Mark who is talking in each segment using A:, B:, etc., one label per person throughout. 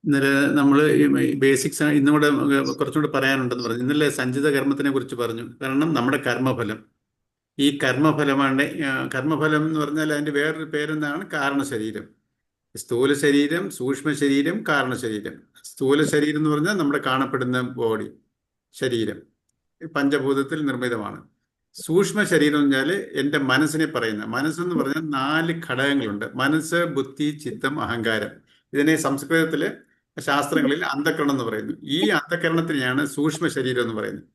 A: ഇന്നലെ നമ്മൾ ബേസിക്സ് ഇന്നുകൂടെ കുറച്ചുകൂടെ പറയാനുണ്ടെന്ന് പറഞ്ഞു. ഇന്നലെ സഞ്ചിത കർമ്മത്തിനെ കുറിച്ച് പറഞ്ഞു. കാരണം നമ്മുടെ കർമ്മഫലം, ഈ കർമ്മഫലമാണ് കർമ്മഫലം എന്ന് പറഞ്ഞാൽ അതിന്റെ വേറൊരു പേരെന്താണ്? കാരണശരീരം. സ്ഥൂല ശരീരം, സൂക്ഷ്മ ശരീരം, കാരണശരീരം. സ്ഥൂല ശരീരം എന്ന് പറഞ്ഞാൽ നമ്മുടെ കാണപ്പെടുന്ന ബോഡി, ശരീരം പഞ്ചഭൂതത്തിൽ നിർമ്മിതമാണ്. സൂക്ഷ്മ ശരീരം എന്ന് പറഞ്ഞാൽ എൻ്റെ മനസ്സിനെ പറയുന്ന, മനസ്സെന്ന് പറഞ്ഞാൽ 4 ഘടകങ്ങളുണ്ട്: മനസ്സ്, ബുദ്ധി, ചിത്തം, അഹങ്കാരം. ഇതിനെ സംസ്കൃതത്തില് ശാസ്ത്രങ്ങളിൽ അന്ധക്കരണം എന്ന് പറയുന്നു. ഈ അന്ധക്കരണത്തിനെയാണ് സൂക്ഷ്മ ശരീരം എന്ന് പറയുന്നത്.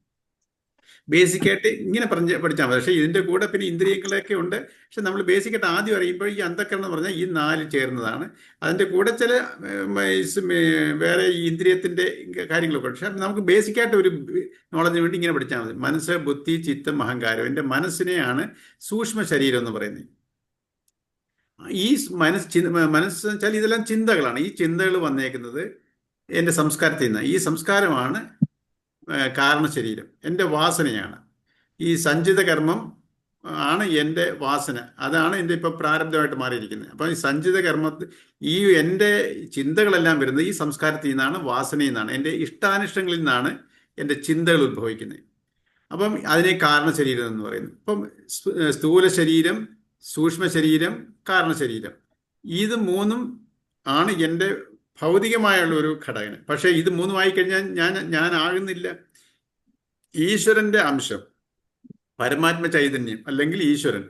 A: ബേസിക്കായിട്ട് ഇങ്ങനെ പഠിച്ചാൽ മതി. പക്ഷേ ഇതിന്റെ കൂടെ പിന്നെ ഇന്ദ്രിയങ്ങളൊക്കെ ഉണ്ട്. പക്ഷെ നമ്മൾ ബേസിക്കായിട്ട് ആദ്യം അറിയുമ്പോൾ ഈ അന്ധക്കരണം എന്ന് പറഞ്ഞാൽ ഈ 4 ചേർന്നതാണ്. അതിന്റെ കൂടെ ചില വേറെ ഈ ഇന്ദ്രിയത്തിന്റെ കാര്യങ്ങളൊക്കെ ഉണ്ട്. പക്ഷെ നമുക്ക് ബേസിക്കായിട്ട് ഒരു നോളജിന് വേണ്ടി ഇങ്ങനെ പഠിച്ചാൽ മതി: മനസ്സ്, ബുദ്ധി, ചിത്തം, അഹങ്കാരം. എൻ്റെ മനസ്സിനെയാണ് സൂക്ഷ്മ ശരീരം എന്ന് പറയുന്നത്. ഈ മനസ്സ് വെച്ചാൽ ഇതെല്ലാം ചിന്തകളാണ്. ഈ ചിന്തകൾ വന്നേക്കുന്നത് എൻ്റെ സംസ്കാരത്തിൽ നിന്ന്. ഈ സംസ്കാരമാണ് കാരണശരീരം, എൻ്റെ വാസനയാണ്. ഈ സഞ്ചിത കർമ്മം ആണ് എൻ്റെ വാസന. അതാണ് എൻ്റെ ഇപ്പം പ്രാരബ്ധമായിട്ട് മാറിയിരിക്കുന്നത്. അപ്പം ഈ സഞ്ചിത കർമ്മത്തിൽ ഈ എൻ്റെ ചിന്തകളെല്ലാം വരുന്നത് ഈ സംസ്കാരത്തിൽ നിന്നാണ്, വാസനയിൽ നിന്നാണ്, എൻ്റെ ഇഷ്ടാനിഷ്ടങ്ങളിൽ നിന്നാണ് എൻ്റെ ചിന്തകൾ ഉത്ഭവിക്കുന്നത്. അപ്പം അതിനെ കാരണശരീരം എന്ന് പറയുന്നു. ഇപ്പം സ്ഥൂല ശരീരം, സൂക്ഷ്മ ശരീരം, കാരണശരീരം, ഇത് മൂന്നും ആണ് എൻ്റെ ഭൗതികമായുള്ള ഒരു ഘടകം. പക്ഷേ ഇത് മൂന്നും ആയിക്കഴിഞ്ഞാൽ ഞാനാകുന്നില്ല. ഈശ്വരന്റെ അംശം, പരമാത്മ ചൈതന്യം അല്ലെങ്കിൽ ഈശ്വരൻ,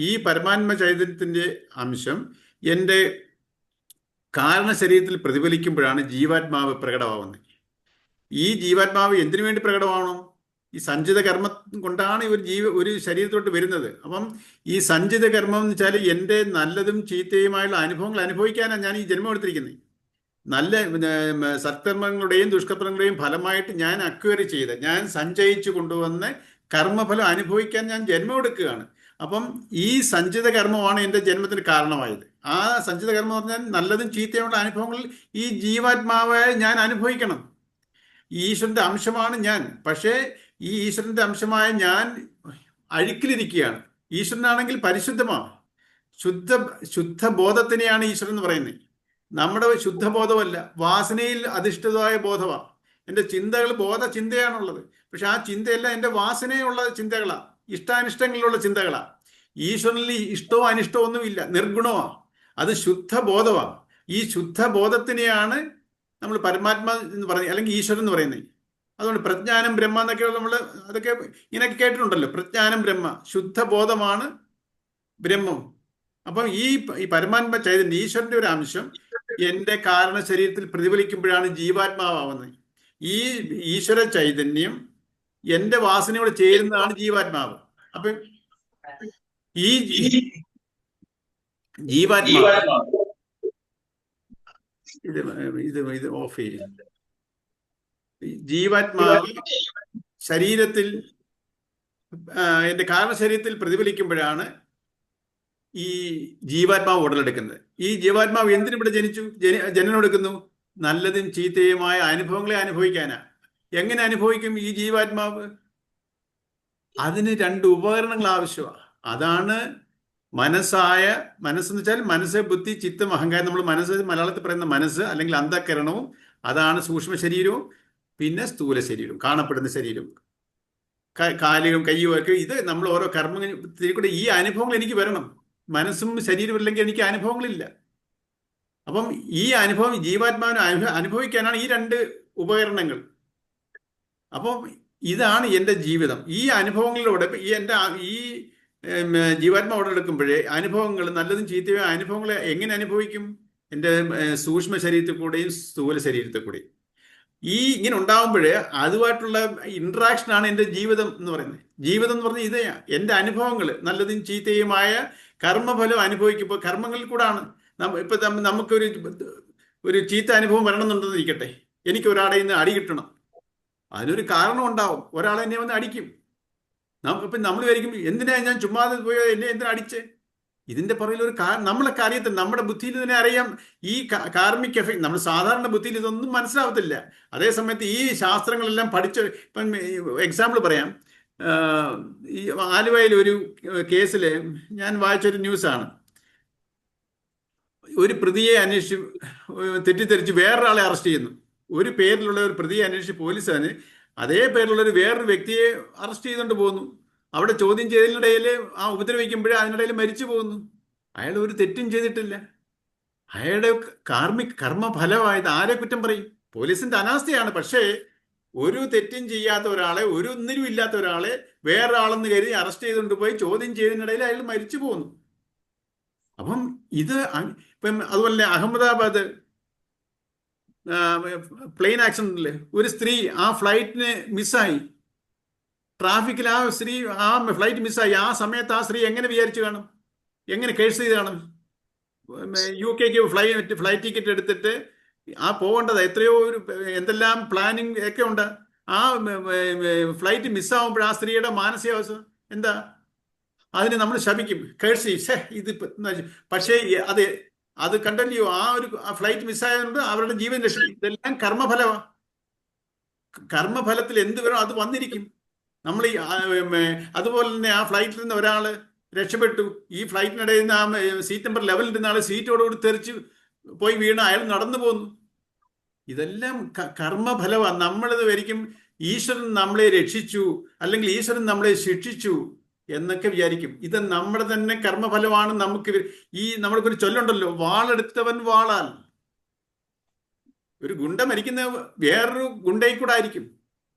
A: ഈ പരമാത്മ ചൈതന്യത്തിന്റെ അംശം എൻ്റെ കാരണശരീരത്തിൽ പ്രതിഫലിക്കുമ്പോഴാണ് ജീവാത്മാവ് പ്രകടമാവുന്നത്. ഈ ജീവാത്മാവ് എന്തിനു വേണ്ടി പ്രകടമാവണം? ഈ സഞ്ചിത കർമ്മം കൊണ്ടാണ് ഒരു ശരീരത്തോട്ട് വരുന്നത്. അപ്പം ഈ സഞ്ചിത കർമ്മം എന്ന് വെച്ചാൽ എൻ്റെ നല്ലതും ചീത്തയുമായുള്ള അനുഭവങ്ങൾ അനുഭവിക്കാനാണ് ഞാൻ ഈ ജന്മം എടുത്തിരിക്കുന്നത്. നല്ല സത്കർമ്മങ്ങളുടെയും ദുഷ്കർമ്മങ്ങളുടെയും ഫലമായിട്ട് ഞാൻ അക്വയർ ചെയ്ത്, ഞാൻ സഞ്ചയിച്ചു കൊണ്ടുവന്ന് കർമ്മഫലം അനുഭവിക്കാൻ ഞാൻ ജന്മം എടുക്കുകയാണ്. അപ്പം ഈ സഞ്ചിത കർമ്മമാണ് എൻ്റെ ജന്മത്തിന് കാരണമായത്. ആ സഞ്ചിത കർമ്മം എന്ന് പറഞ്ഞാൽ നല്ലതും ചീത്തയുമുള്ള അനുഭവങ്ങളിൽ ഈ ജീവാത്മാവായ ഞാൻ അനുഭവിക്കണം. ഈശ്വരന്റെ അംശമാണ് ഞാൻ. പക്ഷേ ഈ ഈശ്വരന്റെ അംശമായ ഞാൻ അഴുക്കിലിരിക്കുകയാണ്. ഈശ്വരനാണെങ്കിൽ പരിശുദ്ധമാണ്. ശുദ്ധ ശുദ്ധബോധത്തിനെയാണ് ഈശ്വരൻ എന്ന് പറയുന്നത്. നമ്മുടെ ശുദ്ധബോധമല്ല, വാസനയിൽ അധിഷ്ഠിതമായ ബോധമാണ്. എൻ്റെ ചിന്തകൾ ചിന്തയാണുള്ളത്. പക്ഷെ ആ ചിന്തയല്ല, എൻ്റെ വാസനയുള്ള ചിന്തകളാണ്, ഇഷ്ടാനിഷ്ടങ്ങളിലുള്ള ചിന്തകളാണ്. ഈശ്വരനിൽ ഇഷ്ടവും അനിഷ്ടവും ഒന്നുമില്ല, നിർഗുണമാണ്. അത് ശുദ്ധബോധമാണ്. ഈ ശുദ്ധബോധത്തിനെയാണ് നമ്മൾ പരമാത്മ എന്ന് പറയുന്നത്, അല്ലെങ്കിൽ ഈശ്വരൻ എന്ന് പറയുന്നത്. അതുകൊണ്ട് പ്രജ്ഞാനം ബ്രഹ്മ എന്നൊക്കെ നമ്മൾ അതൊക്കെ ഇങ്ങനെയൊക്കെ കേട്ടിട്ടുണ്ടല്ലോ. പ്രജ്ഞാനം ബ്രഹ്മ, ശുദ്ധബോധമാണ് ബ്രഹ്മം. അപ്പം ഈ പരമാത്മ ചൈതന്യം, ഈശ്വരന്റെ ഒരു അംശം എൻ്റെ കാരണ ശരീരത്തിൽ പ്രതിഫലിക്കുമ്പോഴാണ് ജീവാത്മാവുന്നത്. ഈ ഈശ്വര ചൈതന്യം എൻ്റെ വാസനയോട് ചേരുന്നതാണ് ജീവാത്മാവ്. അപ്പം ഈ ജീവാത്മാവ് ഇത് ഇത് ഇത് ഓഫ് ചെയ്യും. ജീവാത്മാവ് ശരീരത്തിൽ, എൻ്റെ കാരണശരീരത്തിൽ പ്രതിഫലിക്കുമ്പോഴാണ് ഈ ജീവാത്മാവ് ഉടലെടുക്കുന്നത്. ഈ ജീവാത്മാവ് എന്തിനിവിടെ ജനിച്ചു? ജനനം എടുക്കുന്നു നല്ലതും ചീത്തയുമായ അനുഭവങ്ങളെ അനുഭവിക്കാനാ. എങ്ങനെ അനുഭവിക്കും ഈ ജീവാത്മാവ്? അതിന് 2 ഉപകരണങ്ങൾ ആവശ്യമാണ്. അതാണ് മനസ്സെന്ന് വെച്ചാൽ മനസ്സ്, ബുദ്ധി, ചിത്തം, അഹങ്കാരം. നമ്മൾ മനസ്സ് മലയാളത്തിൽ പറയുന്ന മനസ്സ് അല്ലെങ്കിൽ അന്ധക്കരണവും, അതാണ് സൂക്ഷ്മ ശരീരവും. പിന്നെ സ്ഥൂല ശരീരവും, കാണപ്പെടുന്ന ശരീരവും, കാലുകളും കയ്യും ഒക്കെ. ഇത് നമ്മൾ ഓരോ കർമ്മത്തിൽ കൂടെ ഈ അനുഭവങ്ങൾ എനിക്ക് വരണം. മനസ്സും ശരീരവും ഇല്ലെങ്കിൽ എനിക്ക് അനുഭവങ്ങളില്ല. അപ്പം ഈ അനുഭവം ജീവാത്മാവിനെ അനുഭവിക്കാനാണ് ഈ 2 ഉപകരണങ്ങൾ. അപ്പം ഇതാണ് എൻ്റെ ജീവിതം. ഈ അനുഭവങ്ങളിലൂടെ ഈ ജീവാത്മാവ് എടുക്കുമ്പോഴേ അനുഭവങ്ങൾ, നല്ലതും ചീത്തയും അനുഭവങ്ങളെ എങ്ങനെ അനുഭവിക്കും? എൻ്റെ സൂക്ഷ്മ ശരീരത്തിൽ കൂടെയും സ്ഥൂല ശരീരത്തിൽ കൂടെയും. ഇങ്ങനെ ഉണ്ടാകുമ്പോഴേ അതുമായിട്ടുള്ള ഇന്ററാക്ഷനാണ് എൻ്റെ ജീവിതം എന്ന് പറയുന്നത്. ജീവിതം എന്ന് പറഞ്ഞാൽ ഇതേ, എൻ്റെ അനുഭവങ്ങൾ, നല്ലതും ചീത്തയുമായ കർമ്മഫലം അനുഭവിക്കുമ്പോൾ കർമ്മങ്ങളിൽ കൂടാണ്. ഇപ്പൊ നമുക്കൊരു ചീത്ത അനുഭവം വരണമെന്നുണ്ടെന്ന് ഇരിക്കട്ടെ, എനിക്ക് ഒരാളെ നിന്ന് അടി കിട്ടണം. അതിനൊരു കാരണം ഉണ്ടാവും. ഒരാളെ എന്നെ വന്ന് അടിക്കും. ഇപ്പം നമ്മൾ വിചാരിക്കും, എന്തിനാ ഞാൻ ചുമ്മാതെ പോയോ, എന്നെ എന്തിനാ അടിച്ച്? ഇതിന്റെ പുറകിൽ ഒരു നമ്മളൊക്കെ അറിയത്തില്ല. നമ്മുടെ ബുദ്ധിയിൽ തന്നെ അറിയാം ഈ കാർമിക് എഫക്ട്. നമ്മൾ സാധാരണ ബുദ്ധിയിൽ ഇതൊന്നും മനസ്സിലാവത്തില്ല. അതേസമയത്ത് ഈ ശാസ്ത്രങ്ങളെല്ലാം പഠിച്ച്, ഇപ്പം എക്സാമ്പിൾ പറയാം. ഈ ആലുവയിൽ ഒരു കേസിൽ ഞാൻ വായിച്ചൊരു ന്യൂസാണ്. ഒരു പ്രതിയെ അന്വേഷിച്ച് തെറ്റിദ്ധരിച്ച് വേറൊരാളെ അറസ്റ്റ് ചെയ്യുന്നു. ഒരു പേരിലുള്ള ഒരു പ്രതിയെ അന്വേഷിച്ച് പോലീസാണ് അതേ പേരിലുള്ള ഒരു വേറൊരു വ്യക്തിയെ അറസ്റ്റ് ചെയ്തുകൊണ്ട് പോകുന്നു. അവിടെ ചോദ്യം ചെയ്തതിനിടയിൽ ആ ഉപദ്രവിക്കുമ്പോഴേ അതിനിടയിൽ മരിച്ചു പോകുന്നു. അയാൾ ഒരു തെറ്റും ചെയ്തിട്ടില്ല. അയാളുടെ കർമ്മഫലമായത് ആരെ കുറ്റം പറയും? പോലീസിന്റെ അനാസ്ഥയാണ്. പക്ഷേ ഒരു തെറ്റും ചെയ്യാത്ത ഒരാളെ, ഒരു ഒന്നിനും ഇല്ലാത്ത ഒരാളെ വേറൊരാളെന്ന് കരുതി അറസ്റ്റ് ചെയ്തുകൊണ്ട് പോയി ചോദ്യം ചെയ്തതിനിടയിൽ അയാൾ മരിച്ചു പോകുന്നു. അപ്പം ഇത് ഇപ്പം അതുപോലെ അഹമ്മദാബാദ് പ്ലെയിൻ ആക്സിഡന്റില് ഒരു സ്ത്രീ ആ ഫ്ലൈറ്റിന് മിസ്സായി. ട്രാഫിക്കിൽ ആ സ്ത്രീ ആ ഫ്ലൈറ്റ് മിസ്സായി. ആ സമയത്ത് ആ സ്ത്രീ എങ്ങനെ വിചാരിച്ചു കാണും? എങ്ങനെ കേസ് ചെയ്ത് കാണും? UK ഫ്ലൈറ്റ് ടിക്കറ്റ് എടുത്തിട്ട് ആ പോകേണ്ടത് എത്രയോ എന്തെല്ലാം പ്ലാനിങ് ഒക്കെ ഉണ്ട്. ആ ഫ്ലൈറ്റ് മിസ്സാവുമ്പോൾ ആ സ്ത്രീയുടെ മാനസികാവസ്ഥ എന്താ? അതിന് നമ്മൾ ശപിക്കും, കേഴ്സ് ഇത്. പക്ഷേ അത് കണ്ടല്ലോ, ആ ഒരു ഫ്ലൈറ്റ് മിസ്സായതുകൊണ്ട് അവരുടെ ജീവൻ രക്ഷിക്കും. ഇതെല്ലാം കർമ്മഫലമാണ്. കർമ്മഫലത്തിൽ എന്ത് വരും അത് വന്നിരിക്കും. നമ്മൾ അതുപോലെ തന്നെ ആ ഫ്ലൈറ്റിൽ നിന്ന് ഒരാൾ രക്ഷപ്പെട്ടു. ഈ ഫ്ലൈറ്റിനിടയിൽ നിന്ന് ആ സീറ്റ് നമ്പർ 11 ഇരുന്ന ആൾ സീറ്റോടുകൂടി തെറിച്ച് പോയി വീണ് അയാൾ നടന്നു പോന്നു. ഇതെല്ലാം കർമ്മഫലമാണ്. നമ്മളിത് വരിക്കും ഈശ്വരൻ നമ്മളെ രക്ഷിച്ചു അല്ലെങ്കിൽ ഈശ്വരൻ നമ്മളെ ശിക്ഷിച്ചു എന്നൊക്കെ വിചാരിക്കും. ഇത് നമ്മുടെ തന്നെ കർമ്മഫലമാണ്. നമ്മൾക്കൊരു ചൊല്ലുണ്ടല്ലോ, വാളെടുത്തവൻ വാളാൽ. ഒരു ഗുണ്ട മരിക്കുന്ന വേറൊരു ഗുണ്ടയിൽ കൂടെ ആയിരിക്കും.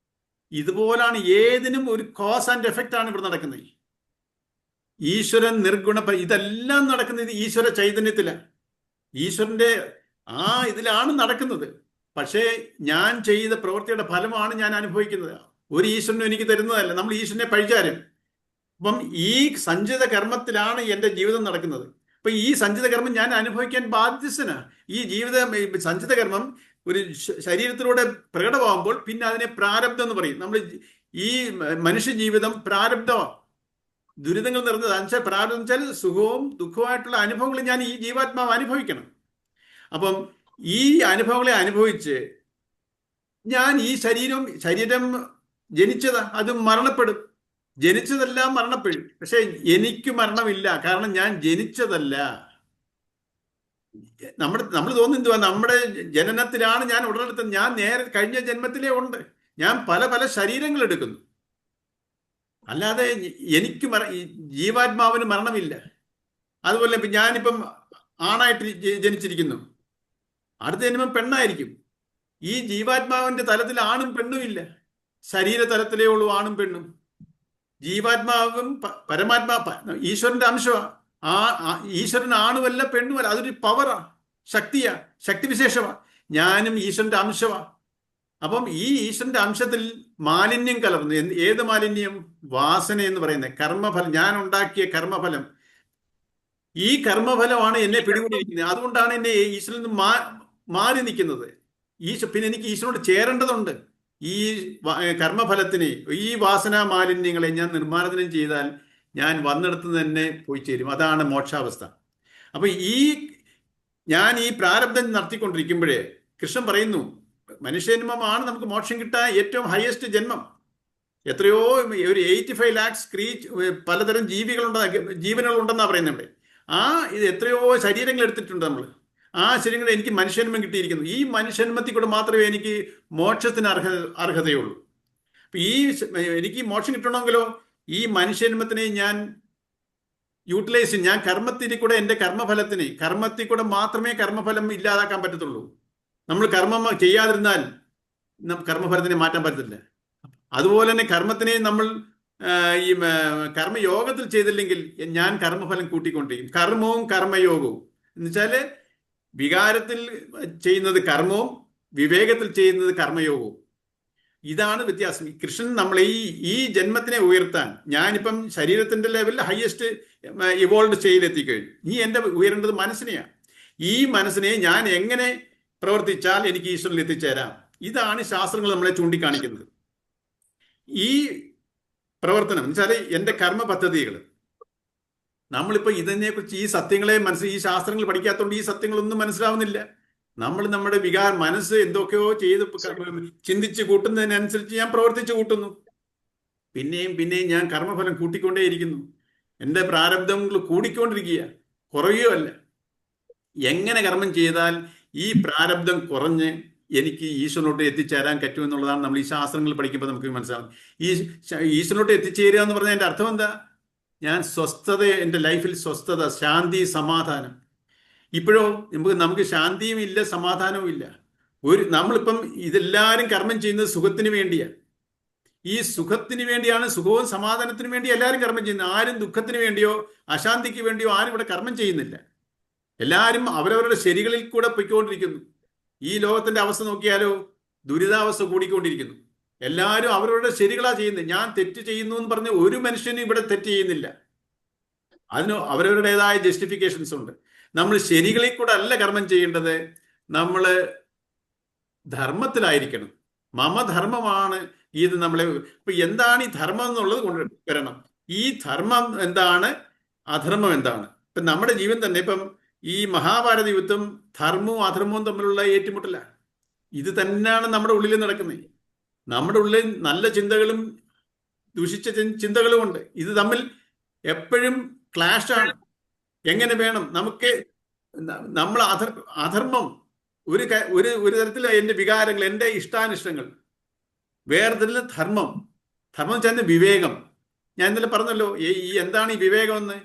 A: ഇതുപോലാണ് ഏതിനും ഒരു കോസ് ആൻഡ് എഫക്റ്റ് ആണ് ഇവിടെ നടക്കുന്നത്. ഈശ്വരൻ നിർഗുണ, ഇതെല്ലാം നടക്കുന്നത് ഈശ്വര ചൈതന്യത്തിലാണ്. ഈശ്വരന്റെ ഇതിലാണ് നടക്കുന്നത്. പക്ഷേ ഞാൻ ചെയ്ത പ്രവൃത്തിയുടെ ഫലമാണ് ഞാൻ അനുഭവിക്കുന്നത്. ഒരു ഈശ്വരനും എനിക്ക് തരുന്നതല്ല. നമ്മൾ ഈശ്വരനെ പഴിചാരും. അപ്പം ഈ സഞ്ചിത കർമ്മത്തിലാണ് എൻ്റെ ജീവിതം നടക്കുന്നത്. അപ്പൊ ഈ സഞ്ചിത കർമ്മം ഞാൻ അനുഭവിക്കാൻ ബാധ്യസ്ഥനാണ്. ഈ സഞ്ചിത കർമ്മം ഒരു ശരീരത്തിലൂടെ പ്രകടമാകുമ്പോൾ പിന്നെ അതിനെ പ്രാരബ്ധം എന്ന് പറയും. നമ്മൾ ഈ മനുഷ്യ ജീവിതം പ്രാരബ്ധമാണ്, ദുരിതങ്ങൾ നിറഞ്ഞത്. പ്രാരബ്ധം വെച്ചാൽ സുഖവും ദുഃഖവുമായിട്ടുള്ള അനുഭവങ്ങൾ ഞാൻ ഈ ജീവാത്മാവ് അനുഭവിക്കണം. അപ്പം ഈ അനുഭവങ്ങളെ അനുഭവിച്ച് ഞാൻ ഈ ശരീരം ജനിച്ചതാ, അത് മരണപ്പെടും. ജനിച്ചതെല്ലാം മരണപ്പെടും. പക്ഷെ എനിക്ക് മരണമില്ല, കാരണം ഞാൻ ജനിച്ചതല്ല. നമ്മൾ തോന്നുന്നത് നമ്മുടെ ജനനത്തിലാണ് ഞാൻ ഉടലെടുത്തത്. ഞാൻ കഴിഞ്ഞ ജന്മത്തിലേ ഉണ്ട്. ഞാൻ പല പല ശരീരങ്ങൾ എടുക്കുന്നു. അല്ലാതെ എനിക്ക് ജീവാത്മാവിന് മരണമില്ല. അതുപോലെ ഞാനിപ്പം ആണായിട്ട് ജനിച്ചിരിക്കുന്നു, അടുത്ത ജന്മം പെണ്ണായിരിക്കും. ഈ ജീവാത്മാവിന്റെ തലത്തിൽ ആണും പെണ്ണും ഇല്ല. ശരീരതലത്തിലേ ഉള്ളൂ ആണും പെണ്ണും. ജീവാത്മാവും ഈശ്വരന്റെ അംശമാണ്. ഈശ്വരൻ ആണുമല്ല പെണ്ണുമല്ല. അതൊരു പവറാ, ശക്തിയാ, ശക്തിവിശേഷമാണ്. ഞാനും ഈശ്വരന്റെ അംശമാണ്. അപ്പം ഈ ഈശ്വരന്റെ അംശത്തിൽ മാലിന്യം കലർന്നു. ഏത് മാലിന്യം? വാസന എന്ന് പറയുന്നത് കർമ്മഫലം. ഞാൻ ഉണ്ടാക്കിയ കർമ്മഫലം. ഈ കർമ്മഫലമാണ് എന്നെ പിടികൂടിയിരിക്കുന്നത്. അതുകൊണ്ടാണ് എന്നെ ഈശ്വരനിൽ നിന്ന് മാറി നിൽക്കുന്നത്. പിന്നെ എനിക്ക് ഈശ്വരനോട് ചേരേണ്ടതുണ്ട്. ഈ കർമ്മഫലത്തിന്, ഈ വാസനാ മാലിന്യങ്ങളെ ഞാൻ നിർമ്മാർജ്ജനം ചെയ്താൽ ഞാൻ വന്നിടത്ത് തന്നെ പോയി ചേരും. അതാണ് മോക്ഷാവസ്ഥ. അപ്പൊ ഞാൻ ഈ പ്രാരബ്ധം നടത്തിക്കൊണ്ടിരിക്കുമ്പോഴേ കൃഷ്ണൻ പറയുന്നു, മനുഷ്യജന്മമാണ് നമുക്ക് മോക്ഷം കിട്ടാൻ ഏറ്റവും ഹയസ്റ്റ് ജന്മം. എത്രയോ ഒരു 85 lakhs പലതരം ജീവനുകളുണ്ടെന്നാണ് പറയുന്നത്. ഇത് എത്രയോ ശരീരങ്ങൾ എടുത്തിട്ടുണ്ട് നമ്മൾ. ആ ശരീരങ്ങൾ എനിക്ക് മനുഷ്യജന്മം കിട്ടിയിരിക്കുന്നു. ഈ മനുഷ്യജന്മത്തിൽ കൂടെ മാത്രമേ എനിക്ക് മോക്ഷത്തിന് അർഹതയുള്ളൂ. അപ്പൊ എനിക്ക് മോക്ഷം കിട്ടണമെങ്കിലോ ഈ മനുഷ്യജന്മത്തിനെ ഞാൻ യൂട്ടിലൈസ് ചെയ്യും. ഞാൻ കർമ്മത്തിൽ കൂടെ എൻ്റെ കർമ്മത്തിൽ കൂടെ മാത്രമേ കർമ്മഫലം ഇല്ലാതാക്കാൻ പറ്റത്തുള്ളൂ. നമ്മൾ കർമ്മം ചെയ്യാതിരുന്നാൽ കർമ്മഫലത്തിനെ മാറ്റാൻ പറ്റത്തില്ല. അതുപോലെ തന്നെ കർമ്മത്തിനെ നമ്മൾ ഈ കർമ്മയോഗത്തിൽ ചെയ്തില്ലെങ്കിൽ ഞാൻ കർമ്മഫലം കൂട്ടിക്കൊണ്ടിരിക്കും. കർമ്മവും കർമ്മയോഗവും എന്ന് വെച്ചാല് വികാരത്തിൽ ചെയ്യുന്നത് കർമ്മവും വിവേകത്തിൽ ചെയ്യുന്നത് കർമ്മയോഗവും. ഇതാണ് വ്യത്യാസം. കൃഷ്ണൻ നമ്മളെ ഈ ജന്മത്തിനെ ഉയർത്താൻ, ഞാനിപ്പം ശരീരത്തിന്റെ ലെവലിൽ ഹയസ്റ്റ് ഇവോൾവ് സ്റ്റേജിലെത്തിക്കഴിഞ്ഞു. എൻ്റെ ഉയരേണ്ടത് മനസ്സിനെയാണ്. ഈ മനസ്സിനെ ഞാൻ എങ്ങനെ പ്രവർത്തിച്ചാൽ എനിക്ക് ഈശ്വരനിൽ എത്തിച്ചേരാം? ഇതാണ് ശാസ്ത്രങ്ങൾ നമ്മളെ ചൂണ്ടിക്കാണിക്കുന്നത്. ഈ പ്രവർത്തനം എന്ന് വെച്ചാൽ എൻ്റെ കർമ്മ പദ്ധതികൾ. നമ്മളിപ്പോ ഇതിനെക്കുറിച്ച് ഈ സത്യങ്ങളെ ഈ ശാസ്ത്രങ്ങൾ പഠിക്കാത്തതുകൊണ്ട് ഈ സത്യങ്ങളൊന്നും മനസ്സിലാവുന്നില്ല. നമ്മൾ നമ്മുടെ മനസ്സ് എന്തൊക്കെയോ ചെയ്ത് ചിന്തിച്ച് കൂട്ടുന്നതിനനുസരിച്ച് ഞാൻ പ്രവർത്തിച്ചു കൂട്ടുന്നു. പിന്നെയും ഞാൻ കർമ്മഫലം കൂട്ടിക്കൊണ്ടേയിരിക്കുന്നു. എൻ്റെ പ്രാരബ്ധങ്ങൾ കൂടിക്കൊണ്ടിരിക്കുക, കുറയുകയല്ല. എങ്ങനെ കർമ്മം ചെയ്താൽ ഈ പ്രാരബ്ധം കുറഞ്ഞ് എനിക്ക് ഈശ്വരനോട്ട് എത്തിച്ചേരാൻ പറ്റുമെന്നുള്ളതാണ് നമ്മൾ ഈ ശാസ്ത്രങ്ങൾ പഠിക്കുമ്പോൾ നമുക്ക് മനസ്സിലാവും. ഈ ഈശ്വരനോട്ട് എത്തിച്ചേരുക എന്ന് പറഞ്ഞാൽ എൻ്റെ അർത്ഥം എന്താ? ഞാൻ സ്വസ്ഥത, എൻ്റെ ലൈഫിൽ സ്വസ്ഥത, ശാന്തി, സമാധാനം. ഇപ്പോഴോ നമുക്ക് ശാന്തിയും ഇല്ല, സമാധാനവും ഇല്ല. നമ്മളിപ്പം ഇതെല്ലാവരും കർമ്മം ചെയ്യുന്നത് സുഖത്തിന് വേണ്ടിയാണ്. ഈ സുഖത്തിന് വേണ്ടിയാണ്, സുഖവും സമാധാനത്തിന് വേണ്ടി എല്ലാവരും കർമ്മം ചെയ്യുന്നത്. ആരും ദുഃഖത്തിന് വേണ്ടിയോ അശാന്തിക്ക് വേണ്ടിയോ ആരും ഇവിടെ കർമ്മം ചെയ്യുന്നില്ല. എല്ലാവരും അവരവരുടെ ശരികളിൽ കൂടെ പൊയ്ക്കൊണ്ടിരിക്കുന്നു. ഈ ലോകത്തിന്റെ അവസ്ഥ നോക്കിയാലോ, ദുരിതാവസ്ഥ കൂടിക്കൊണ്ടിരിക്കുന്നു. എല്ലാവരും അവരവരുടെ ശരികളാ ചെയ്യുന്നത്. ഞാൻ തെറ്റ് ചെയ്യുന്നു എന്ന് പറഞ്ഞ് ഒരു മനുഷ്യനും ഇവിടെ തെറ്റ് ചെയ്യുന്നില്ല. അതിന് അവരവരുടേതായ ജസ്റ്റിഫിക്കേഷൻസ് ഉണ്ട്. നമ്മൾ ശരികളിൽ കൂടെ അല്ല കർമ്മം ചെയ്യേണ്ടത്, നമ്മൾ ധർമ്മത്തിലായിരിക്കണം. മമധർമ്മമാണ് ഇത് നമ്മളെ. ഇപ്പൊ എന്താണ് ഈ ധർമ്മം എന്നുള്ളത് കൊണ്ടുവരണം. ഈ ധർമ്മം എന്താണ്, അധർമ്മം എന്താണ്? ഇപ്പൊ നമ്മുടെ ജീവൻ തന്നെ, ഇപ്പം ഈ മഹാഭാരത യുദ്ധം ധർമ്മവും അധർമ്മവും തമ്മിലുള്ള ഏറ്റുമുട്ടല. ഇത് തന്നെയാണ് നമ്മുടെ ഉള്ളിൽ നടക്കുന്നത്. നമ്മുടെ ഉള്ളിൽ നല്ല ചിന്തകളും ദുഷിച്ച ചിന്തകളും ഉണ്ട്. ഇത് തമ്മിൽ എപ്പോഴും ക്ലാഷാണ്. എങ്ങനെ വേണം നമുക്ക്? നമ്മൾ അധർമ്മം ഒരു ഒരു തരത്തിൽ എൻ്റെ വികാരങ്ങൾ, എൻ്റെ ഇഷ്ടാനിഷ്ടങ്ങൾ. വേറെ ധർമ്മം. ധർമ്മം ചേർന്ന് വിവേകം. ഞാൻ ഇന്നലെ പറഞ്ഞല്ലോ, ഈ എന്താണ് ഈ വിവേകം എന്ന്?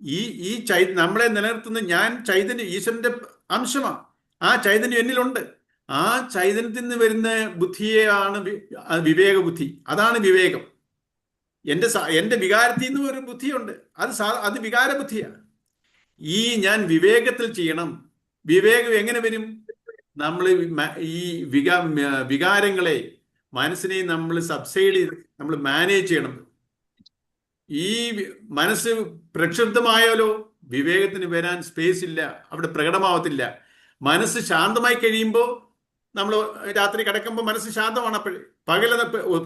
A: ഈ നമ്മളെ നിലനിർത്തുന്ന ഞാൻ ചൈതന്യം, ഈശ്വരന്റെ അംശമാണ്. ആ ചൈതന്യം എന്നിലുണ്ട്. ആ ചൈതന്യത്തിൽ നിന്ന് വരുന്ന ബുദ്ധിയെയാണ് വിവേക ബുദ്ധി. അതാണ് വിവേകം. എൻ്റെ വികാരത്തിൽ നിന്ന് ഒരു ബുദ്ധിയുണ്ട്, അത് വികാര ബുദ്ധിയാണ്. ഞാൻ വിവേകത്തിൽ ചെയ്യണം. വിവേകം എങ്ങനെ വരും? നമ്മൾ ഈ വികാരങ്ങളെ, മനസ്സിനെ നമ്മൾ സബ്സൈഡ് ചെയ്ത് നമ്മൾ മാനേജ് ചെയ്യണം. ഈ മനസ്സ് പ്രക്ഷുബ്ധമായാലോ വിവേകത്തിന് വരാൻ സ്പേസ് ഇല്ല, അവിടെ പ്രകടമാവത്തില്ല. മനസ്സ് ശാന്തമായി കഴിയുമ്പോൾ, നമ്മൾ രാത്രി കിടക്കുമ്പോൾ മനസ്സ് ശാന്തമാണ്. പകല